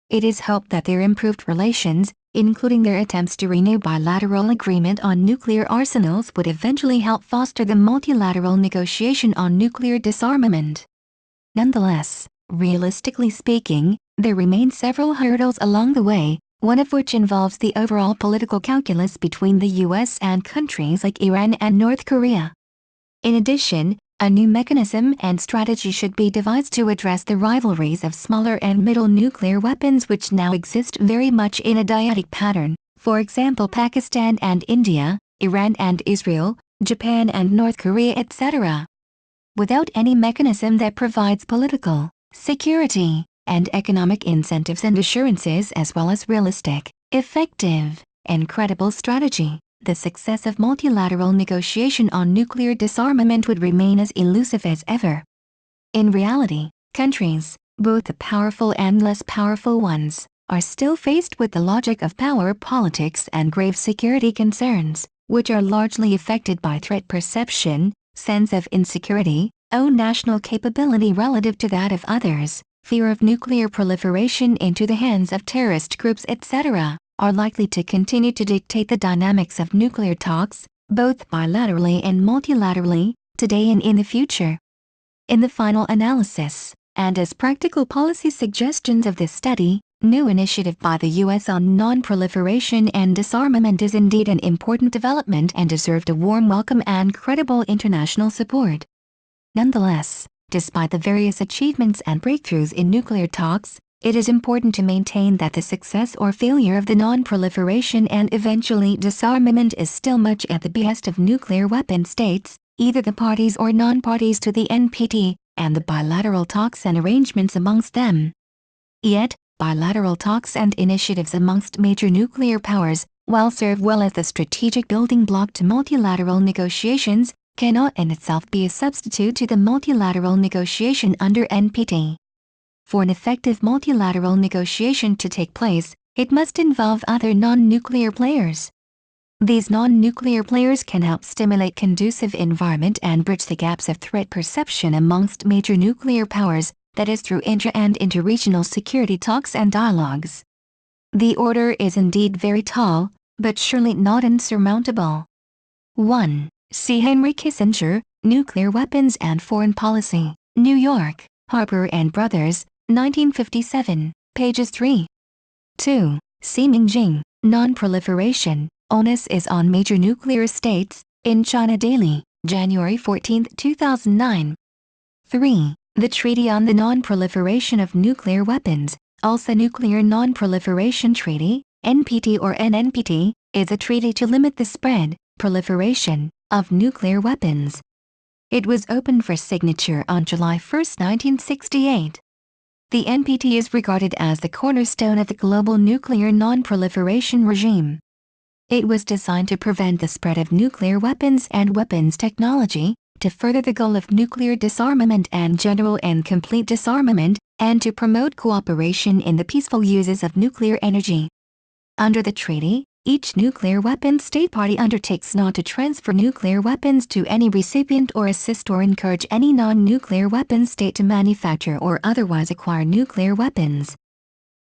It is hoped that their improved relations, including their attempts to renew bilateral agreement on nuclear arsenals, would eventually help foster the multilateral negotiation on nuclear disarmament. Nonetheless, realistically speaking, there remain several hurdles along the way, one of which involves the overall political calculus between the U.S. and countries like Iran and North Korea. In addition, a new mechanism and strategy should be devised to address the rivalries of smaller and middle nuclear weapons which now exist very much in a dyadic pattern, for example Pakistan and India, Iran and Israel, Japan and North Korea, etc. Without any mechanism that provides political, security, and economic incentives and assurances as well as realistic, effective, and credible strategy, the success of multilateral negotiation on nuclear disarmament would remain as elusive as ever. In reality, countries, both the powerful and less powerful ones, are still faced with the logic of power politics and grave security concerns, which are largely affected by threat perception, sense of insecurity, own national capability relative to that of others, fear of nuclear proliferation into the hands of terrorist groups, etc., are likely to continue to dictate the dynamics of nuclear talks, both bilaterally and multilaterally, today and in the future. In the final analysis, and as practical policy suggestions of this study, new initiative by the U.S. on non-proliferation and disarmament is indeed an important development and deserved a warm welcome and credible international support. Nonetheless, despite the various achievements and breakthroughs in nuclear talks, it is important to maintain that the success or failure of the non-proliferation and eventually disarmament is still much at the behest of nuclear weapon states, either the parties or non-parties to the NPT, and the bilateral talks and arrangements amongst them. Yet, bilateral talks and initiatives amongst major nuclear powers, while serve well as the strategic building block to multilateral negotiations, cannot in itself be a substitute to the multilateral negotiation under NPT. For an effective multilateral negotiation to take place, it must involve other non-nuclear players. These non-nuclear players can help stimulate conducive environment and bridge the gaps of threat perception amongst major nuclear powers, that is through intra- and interregional security talks and dialogues. The order is indeed very tall, but surely not insurmountable. 1. C. Henry Kissinger, Nuclear Weapons and Foreign Policy, New York, Harper and Brothers, 1957, pages 3. 2. C. Mingjing, Non-Proliferation, Onus is on Major Nuclear States, in China Daily, January 14, 2009. 3. The Treaty on the Non-Proliferation of Nuclear Weapons, also Nuclear Non-Proliferation Treaty, NPT or NNPT, is a treaty to limit the spread, proliferation, of nuclear weapons. It was opened for signature on July 1, 1968. The NPT is regarded as the cornerstone of the global nuclear non-proliferation regime. It was designed to prevent the spread of nuclear weapons and weapons technology, to further the goal of nuclear disarmament and general and complete disarmament, and to promote cooperation in the peaceful uses of nuclear energy. Under the treaty, each nuclear weapon state party undertakes not to transfer nuclear weapons to any recipient or assist or encourage any non-nuclear weapon state to manufacture or otherwise acquire nuclear weapons.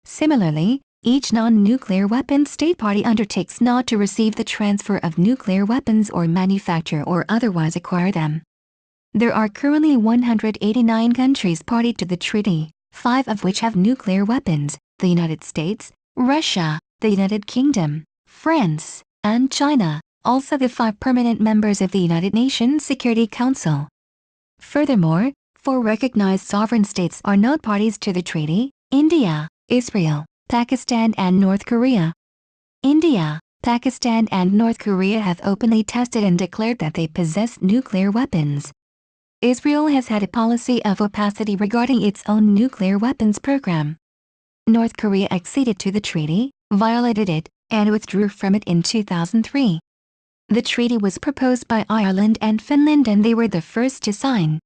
Similarly, each non-nuclear weapon state party undertakes not to receive the transfer of nuclear weapons or manufacture or otherwise acquire them. There are currently 189 countries party to the treaty, 5 of which have nuclear weapons: the United States, Russia, the United Kingdom, France, and China, also the 5 permanent members of the United Nations Security Council. Furthermore, 4 recognized sovereign states are not parties to the treaty: India, Israel, Pakistan and North Korea. India, Pakistan and North Korea have openly tested and declared that they possess nuclear weapons. Israel has had a policy of opacity regarding its own nuclear weapons program. North Korea acceded to the treaty, violated it, and withdrew from it in 2003. The treaty was proposed by Ireland and Finland and they were the first to sign.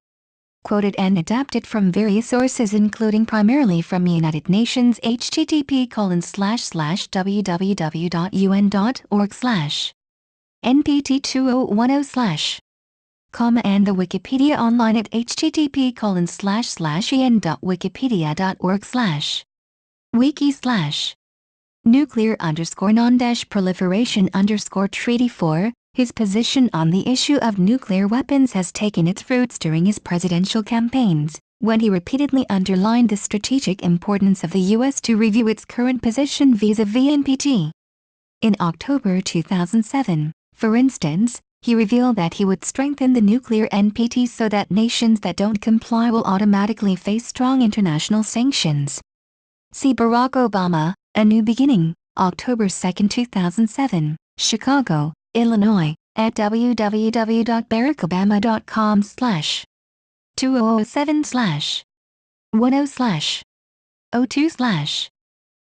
Quoted and adapted from various sources including primarily from United Nations http://www.un.org/NPT2010/ and the Wikipedia online at http://en.wikipedia.org/ wiki/ nuclear_non-proliferation_treaty 4. His position on the issue of nuclear weapons has taken its roots during his presidential campaigns, when he repeatedly underlined the strategic importance of the U.S. to review its current position vis-à-vis NPT. In October 2007, for instance, he revealed that he would strengthen the nuclear NPT so that nations that don't comply will automatically face strong international sanctions. See Barack Obama, A New Beginning, October 2, 2007, Chicago, Illinois, at www.barackobama.com/2007/10/02/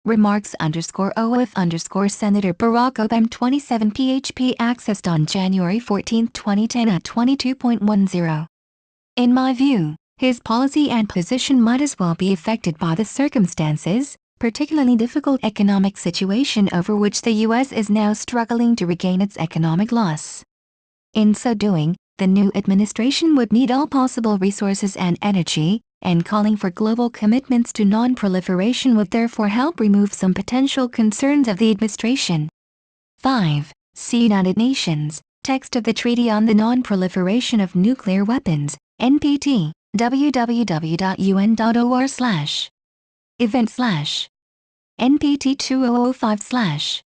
Remarks_OF_ Senator Barack Obama 27 php accessed on January 14, 2010 at 22.10. In my view, his policy and position might as well be affected by the circumstances, particularly difficult economic situation over which the U.S. is now struggling to regain its economic loss. In so doing, the new administration would need all possible resources and energy, and calling for global commitments to non-proliferation would therefore help remove some potential concerns of the administration. 5. See United Nations, text of the Treaty on the Non-Proliferation of Nuclear Weapons, NPT, www.un.org/. Event/NPT2005/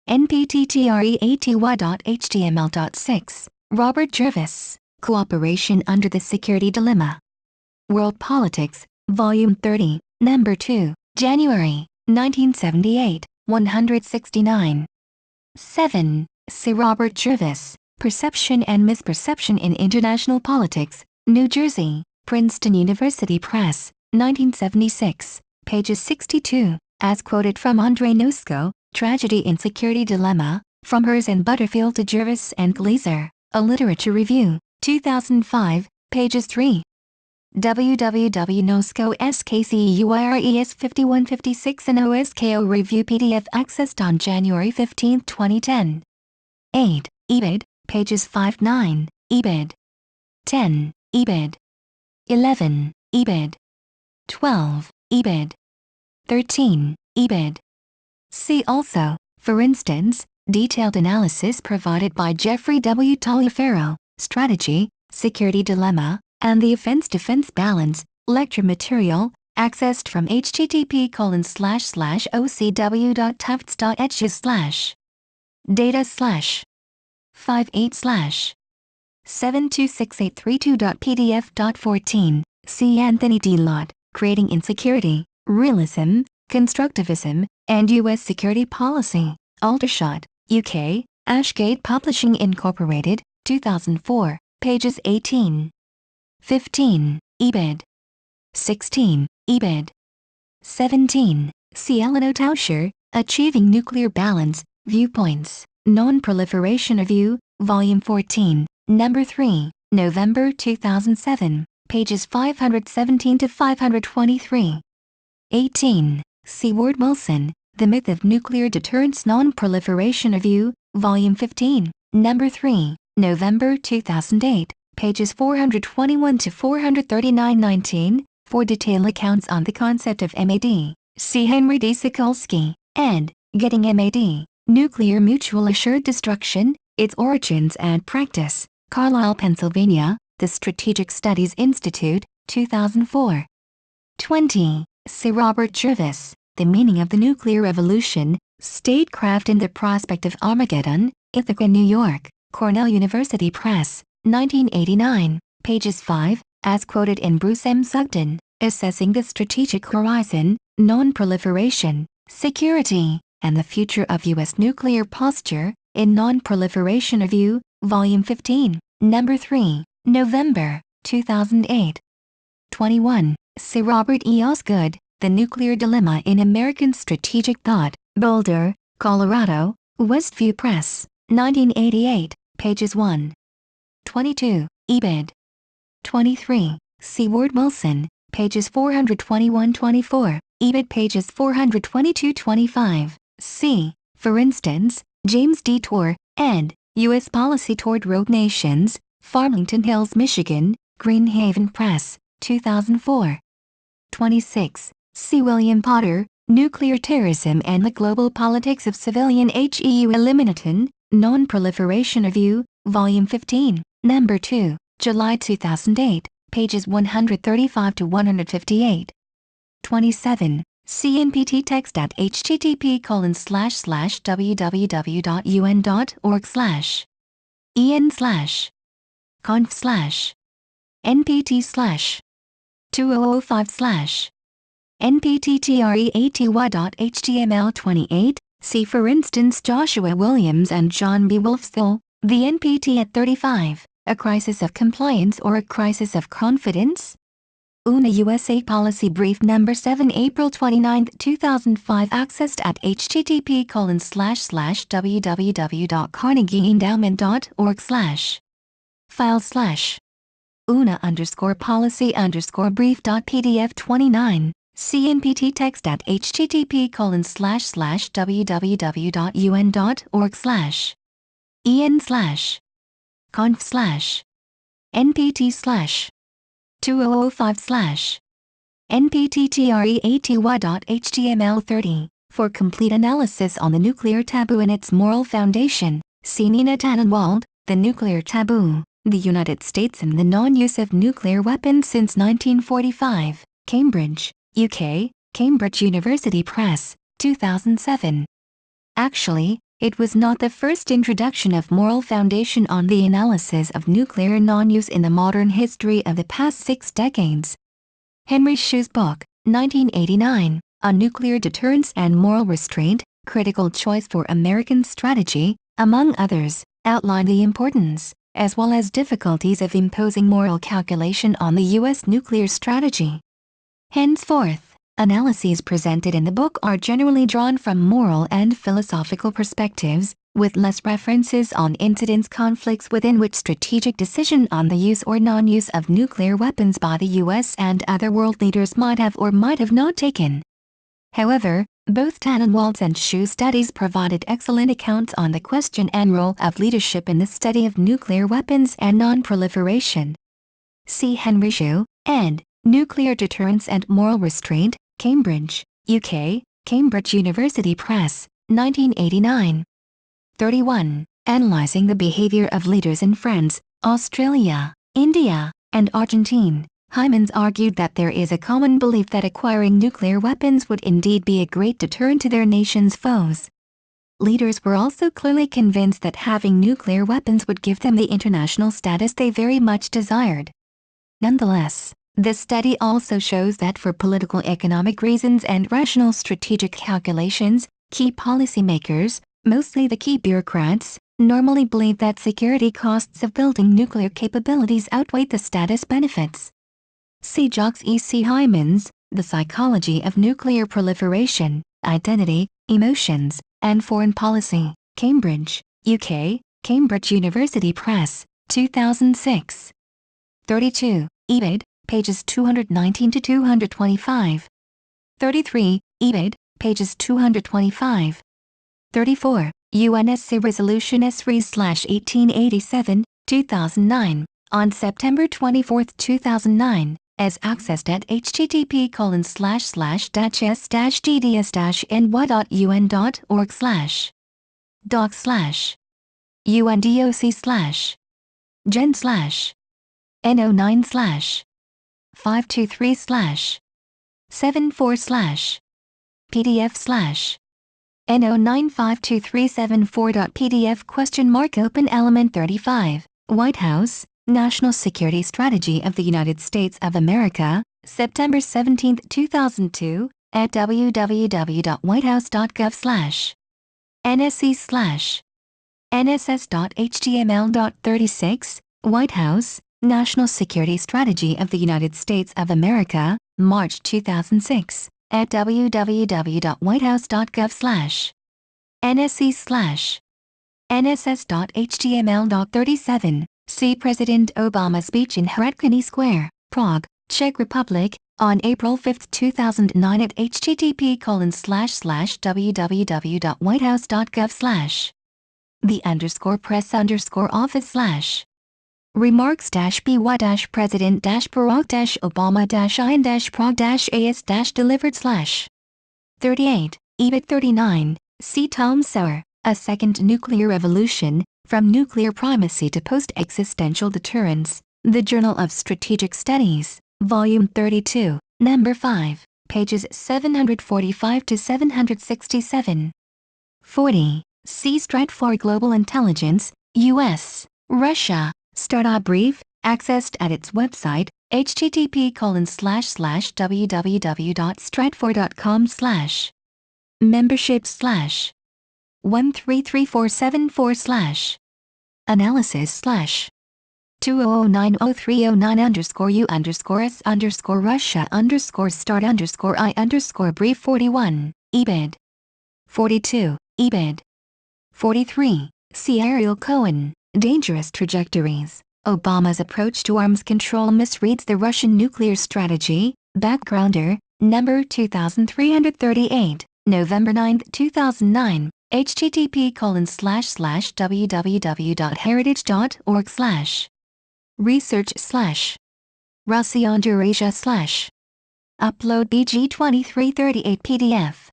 NPTTREATY.html.6. Robert Jervis, Cooperation Under the Security Dilemma. World Politics, Volume 30, Number 2, January, 1978, 169. 7. See Robert Jervis, Perception and Misperception in International Politics, New Jersey, Princeton University Press, 1976, pages 62, as quoted from Andrei Nosko, Tragedy in Security Dilemma, From Hers and Butterfield to Jervis and Glaser, A Literature Review, 2005, pages 3. www.nosco.skcuires5156 and OSKO Review PDF accessed on January 15, 2010. 8. EBID, pages 5-9, EBID. 10. EBID. 11. EBID. 12. EBID. 13. EBID. See also, for instance, detailed analysis provided by Jeffrey W. Taliaferro, Strategy, Security Dilemma, and the Offense-Defense Balance, lecture material, accessed from http://ocw.tufts.edu/data/7268332.pdf.14. See Anthony D. Lott, Creating Insecurity, Realism, Constructivism, and U.S. Security Policy, Aldershot, UK, Ashgate Publishing Incorporated, 2004, pages 18. 15. EBID. 16. EBID. 17. See Eleanor Tauscher, Achieving Nuclear Balance, Viewpoints, Non-Proliferation Review, Volume 14, Number 3, November 2007, pages 517 to 523. 18. See Ward Wilson, The Myth of Nuclear Deterrence Non-Proliferation Review, Volume 15, Number 3, November 2008, pages 421 to 439. 19. For detailed accounts on the concept of MAD, see Henry D. Sikulski, ed., Getting MAD, Nuclear Mutual Assured Destruction, Its Origins and Practice, Carlisle, Pennsylvania, The Strategic Studies Institute, 2004. 20. See Robert Jervis, The Meaning of the Nuclear Revolution, Statecraft and the Prospect of Armageddon, Ithaca, New York, Cornell University Press, 1989, pages 5, as quoted in Bruce M. Sugden, Assessing the Strategic Horizon, Non-Proliferation, Security, and the Future of U.S. Nuclear Posture, in Non-Proliferation Review, Volume 15, Number 3, November, 2008. 21. See Robert E. Osgood, The Nuclear Dilemma in American Strategic Thought, Boulder, Colorado, Westview Press, 1988, pages 1. 22. EBID. 23. See Ward Wilson, pages 421-24, EBID pages 422-25. See, for instance, James D. Torr, ed., U.S. Policy Toward Rogue Nations, Farmington Hills, Michigan, Greenhaven Press, 2004. 26. See William Potter, Nuclear Terrorism and the Global Politics of Civilian HEU Eliminaton, Non-Proliferation Review, Volume 15, Number 2, July 2008, pages 135 to 158. 27. See NPT text at http://un.org/en/conf/npT/npttreaty.html28. See for instance Joshua Williams and John B. Wolfsthal, The NPT at 35, A Crisis of Compliance or a Crisis of Confidence? UNA USA Policy Brief Number 7 April 29, 2005 accessed at http://www.carnegieendowment.org/ file/una_policy_brief.pdf29. See NPT text at http://www.un.org/ en/conf/npt/2005/ npttreaty.html30. For complete analysis on the nuclear taboo and its moral foundation, see Nina Tannenwald, The Nuclear Taboo, the United States and the Non-Use of Nuclear Weapons since 1945, Cambridge, UK, Cambridge University Press, 2007. Actually, it was not the first introduction of moral foundation on the analysis of nuclear non-use in the modern history of the past 6 decades. Henry Shu's book, 1989, On Nuclear Deterrence and Moral Restraint, Critical Choice for American Strategy, among others, outlined the importance, as well as difficulties of imposing moral calculation on the U.S. nuclear strategy. Henceforth, analyses presented in the book are generally drawn from moral and philosophical perspectives, with less references on incidents conflicts within which strategic decision on the use or non-use of nuclear weapons by the U.S. and other world leaders might have or might have not taken. However, both Tannenwald's and Schu's studies provided excellent accounts on the question and role of leadership in the study of nuclear weapons and non-proliferation. See Henry Schu, ed., Nuclear Deterrence and Moral Restraint, Cambridge, UK, Cambridge University Press, 1989. 31. Analyzing the behavior of leaders in France, Australia, India, and Argentina. Hymans argued that there is a common belief that acquiring nuclear weapons would indeed be a great deterrent to their nation's foes. Leaders were also clearly convinced that having nuclear weapons would give them the international status they very much desired. Nonetheless, this study also shows that for political economic reasons and rational strategic calculations, key policymakers, mostly the key bureaucrats, normally believe that security costs of building nuclear capabilities outweigh the status benefits. See Jacques E. C. Hymans, The Psychology of Nuclear Proliferation, Identity, Emotions, and Foreign Policy, Cambridge, UK, Cambridge University Press, 2006. 32. EBID, pages 219 to 225. 33. EBID, pages 225. 34. UNSC Resolution S3/1887, 2009, on September 24, 2009. As accessed at http://s-gds-ny.un.org/ doc/UNDOC/gen/N09/523/74/ PDF/ N095237.pdf Question Element 35, White House, National Security Strategy of the United States of America, September 17, 2002, at www.whitehouse.gov/NSS.html.36, White House, National Security Strategy of the United States of America, March 2006, at www.whitehouse.gov/NSC/NSS.html.37. See President Obama speech in Hradzky Square, Prague, Czech Republic, on April 5, 2009 at http://www.whitehouse.gov/ the_press_office/ remarks-by-Barack-Obama-in-Prague-as-delivered/ 38. EBIT 39. See Tom Sawyer, A Second Nuclear Revolution, From Nuclear Primacy to Post-Existential Deterrence, The Journal of Strategic Studies, Volume 32, Number 5, pages 745 to 767. 40. See Stratfor Global Intelligence, U.S., Russia, Startup Brief, accessed at its website, http://www.stratfor.com/ membership/ 133474/ analysis/ 20903090_U_S_Russia_start_I_brief 41, EBID. 42, EBID. 43. See Ariel Cohen, Dangerous Trajectories. Obama's approach to arms control misreads the Russian nuclear strategy, Backgrounder, number 2338, November 9, 2009, http://www.heritage.org/ research/ Russia Eurasia/ upload BG2338 PDF.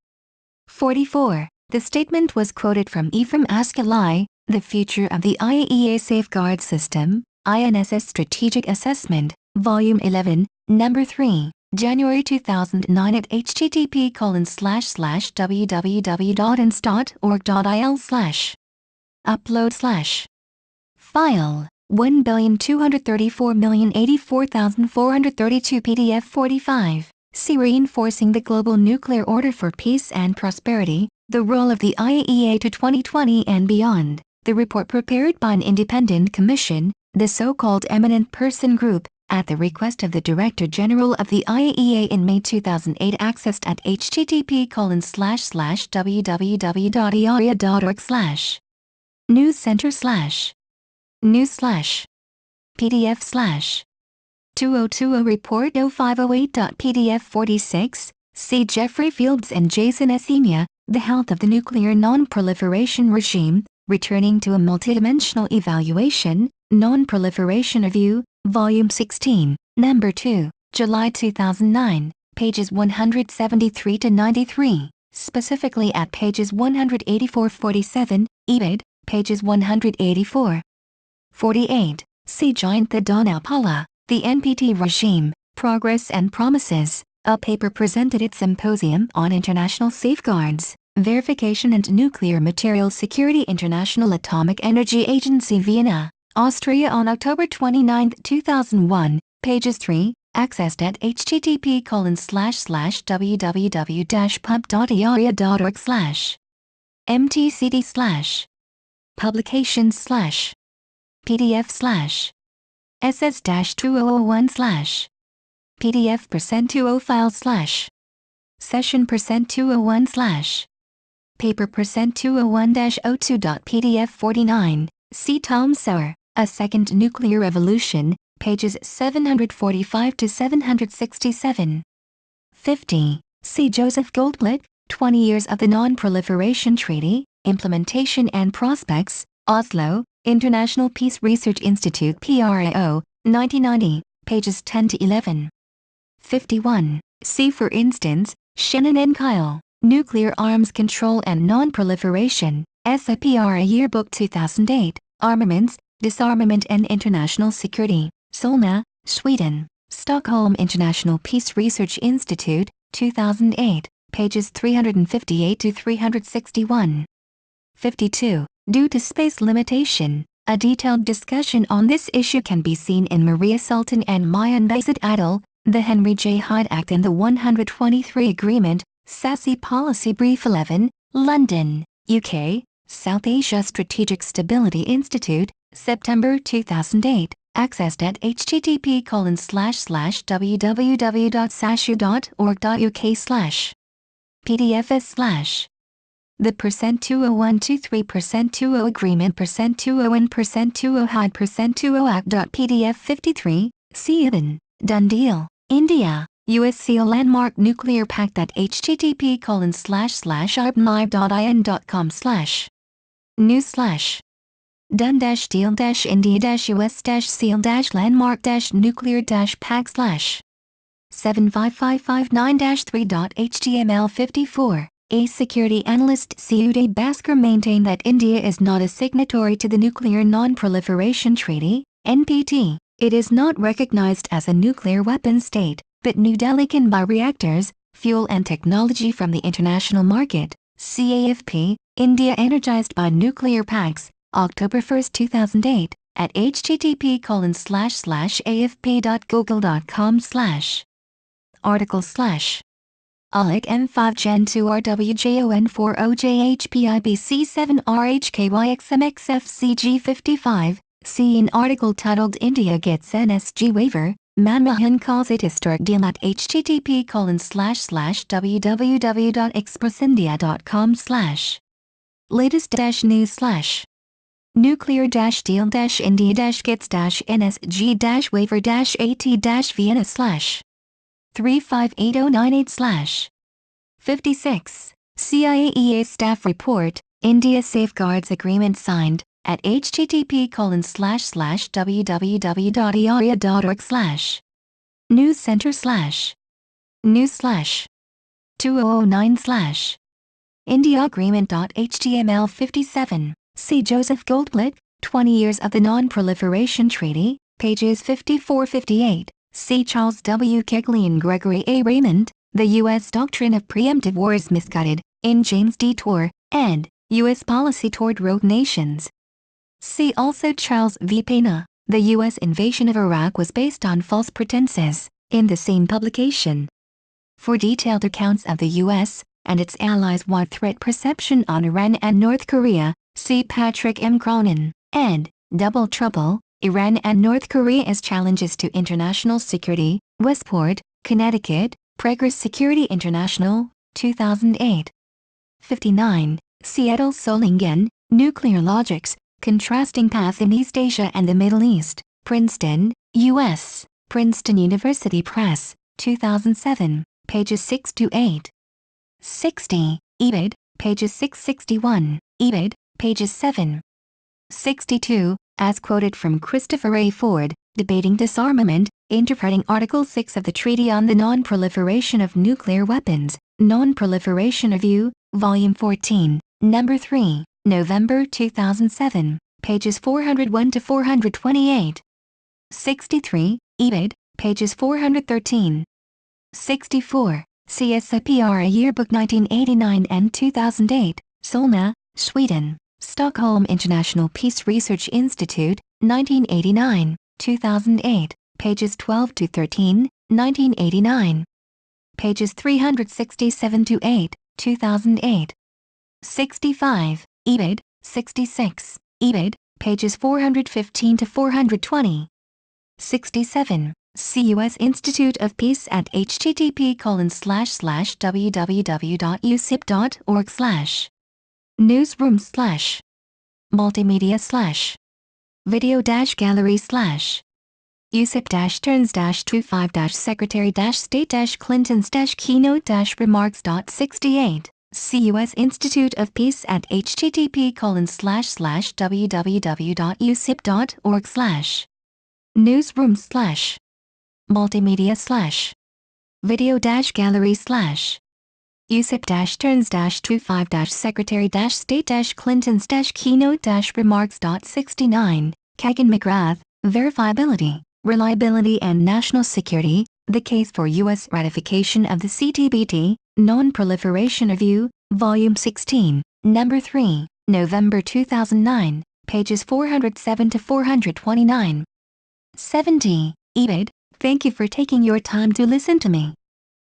44. The statement was quoted from Ephraim Ascali, The Future of the IAEA Safeguard System, INSS Strategic Assessment, Volume 11, Number 3, January 2009 at http://www.ins.org.il/ upload/ file 1,234,084,432 PDF 45. See Reinforcing the Global Nuclear Order for Peace and Prosperity, The Role of the IAEA to 2020 and Beyond. The report prepared by an independent commission, the so-called Eminent Person Group, at the request of the Director General of the IAEA in May 2008 accessed at http://www.iaea.org/ News Center / News / PDF / 2020 Report 0508.PDF 46. C. Jeffrey Fields and Jason Esenia, The Health of the Nuclear Non-Proliferation Regime, Returning to a Multidimensional Evaluation, Non-Proliferation Review, Volume 16, Number 2, July 2009, pages 173 to 93, specifically at pages 184-47, EBID, pages 184. 48. C. Jayantha Dhanapala, The NPT Regime, Progress and Promises, a paper presented at Symposium on International Safeguards, Verification and Nuclear Materials Security International Atomic Energy Agency Vienna, Austria on October 29, 2001, pages 3, accessed at http://www.pub.iaria.org/ mtcd/ publications/ PDF/ SS-2001/ PDF %20 files/ Session %201/ Paper %201-02.PDF 49, C. Tom Sauer, A Second Nuclear Revolution, pages 745 to 767. 50. C. Joseph Goldblick, 20 Years of the Non-Proliferation Treaty, Implementation and Prospects, Oslo, International Peace Research Institute PRIO, 1990, pages 10 to 11. 51. See for instance, Shannon and Kyle, Nuclear Arms Control and Non-Proliferation, SIPRI Yearbook 2008, Armaments, Disarmament and International Security, Solna, Sweden, Stockholm International Peace Research Institute, 2008, pages 358 to 361. 52. Due to space limitation, a detailed discussion on this issue can be seen in Maria Sultan and Mayan Bayzat et al., The Henry J. Hyde Act and the 123 Agreement, SASE Policy Brief 11, London, UK, South Asia Strategic Stability Institute, September 2008, accessed at http://www.sasu.org.uk/ PDFs/ The %20123% Agreement %20 and %20 Hyde %20 Act.pdf 53, C. Ibn, Done Deal, India, US Seal Landmark Nuclear Pact at http://arbnive.in.com/ News/ Done-Deal-India-US-Seal-Landmark-Nuclear-Pact/ 75559-3.html 54. A security analyst Uday Bhaskar maintained that India is not a signatory to the Nuclear Non-Proliferation Treaty, NPT. It is not recognized as a nuclear weapon state, but New Delhi can buy reactors, fuel and technology from the international market. CAFP, India energized by nuclear pacts, October 1, 2008, at http://afp.google.com/ Article/ ALIC M5 Gen 2 RWJON4OJHPIBC7RHKYXMXFCG55, see an article titled India Gets NSG Waiver, Manmohan calls it historic deal at http://www.expressindia.com/ Latest-news/ Nuclear-deal-India-gets-NSG-waiver-AT-Vienna/ 35809/. 56. CIAEA Staff Report, India Safeguards Agreement signed, at http://www.iaria.org/ News Center/ News/ 2009/ India Agreement.html 57. C. Joseph Goldblick, 20 Years of the Non-Proliferation Treaty, pages 54-58. C. Charles W. Kegley and Gregory A. Raymond, The U.S. Doctrine of Preemptive War is Misguided, in James D. Torr, ed., U.S. Policy Toward Rogue Nations. See also Charles V. Pena, The U.S. Invasion of Iraq was based on false pretenses, in the same publication. For detailed accounts of the U.S. and its allies' wide threat perception on Iran and North Korea, see Patrick M. Cronin, ed., Double Trouble, Iran and North Korea as Challenges to International Security, Westport, Connecticut, Progress Security International, 2008. 59. Seattle Solingen, Nuclear Logics, Contrasting Path in East Asia and the Middle East, Princeton, U.S., Princeton University Press, 2007, pages 6-8. 60, EBID, pages 661, EBID, pages 7. 62, as quoted from Christopher A. Ford, Debating Disarmament, Interpreting Article 6 of the Treaty on the Non-Proliferation of Nuclear Weapons, Non-Proliferation Review, Volume 14, Number 3, November 2007, pages 401-428. 63, EBID, pages 413. 64, CSIPRA Yearbook 1989 and 2008, Solna, Sweden, Stockholm International Peace Research Institute, 1989, 2008, pages 12-13, 1989. Pages 367-8, 2008. 65, EBID, 66, EBID, pages 415-420. 67, CUS Institute of Peace at http://www.usip.org/ newsroom/ multimedia/ video-gallery/ USIP-turns-25-secretary-state-clintons-keynote-remarks.68 CUS Institute of Peace at http://www.usip.org/ newsroom/ multimedia/ video-gallery/ USIP-turns-25-secretary-state-clintons-keynote-remarks.69 Kagan McGrath, Verifiability, Reliability and National Security, The Case for U.S. Ratification of the CTBT, Non-Proliferation Review, Volume 16, Number 3, November 2009, pages 407-429. 70, EBID, thank you for taking your time to listen to me.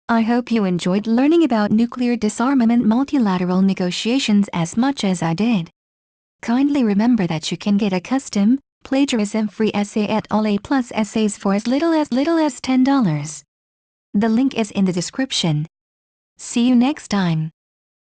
I hope you enjoyed learning about nuclear disarmament multilateral negotiations as much as I did. Kindly remember that you can get a custom, plagiarism-free essay at All A+ Essays for as little as $10. The link is in the description. See you next time.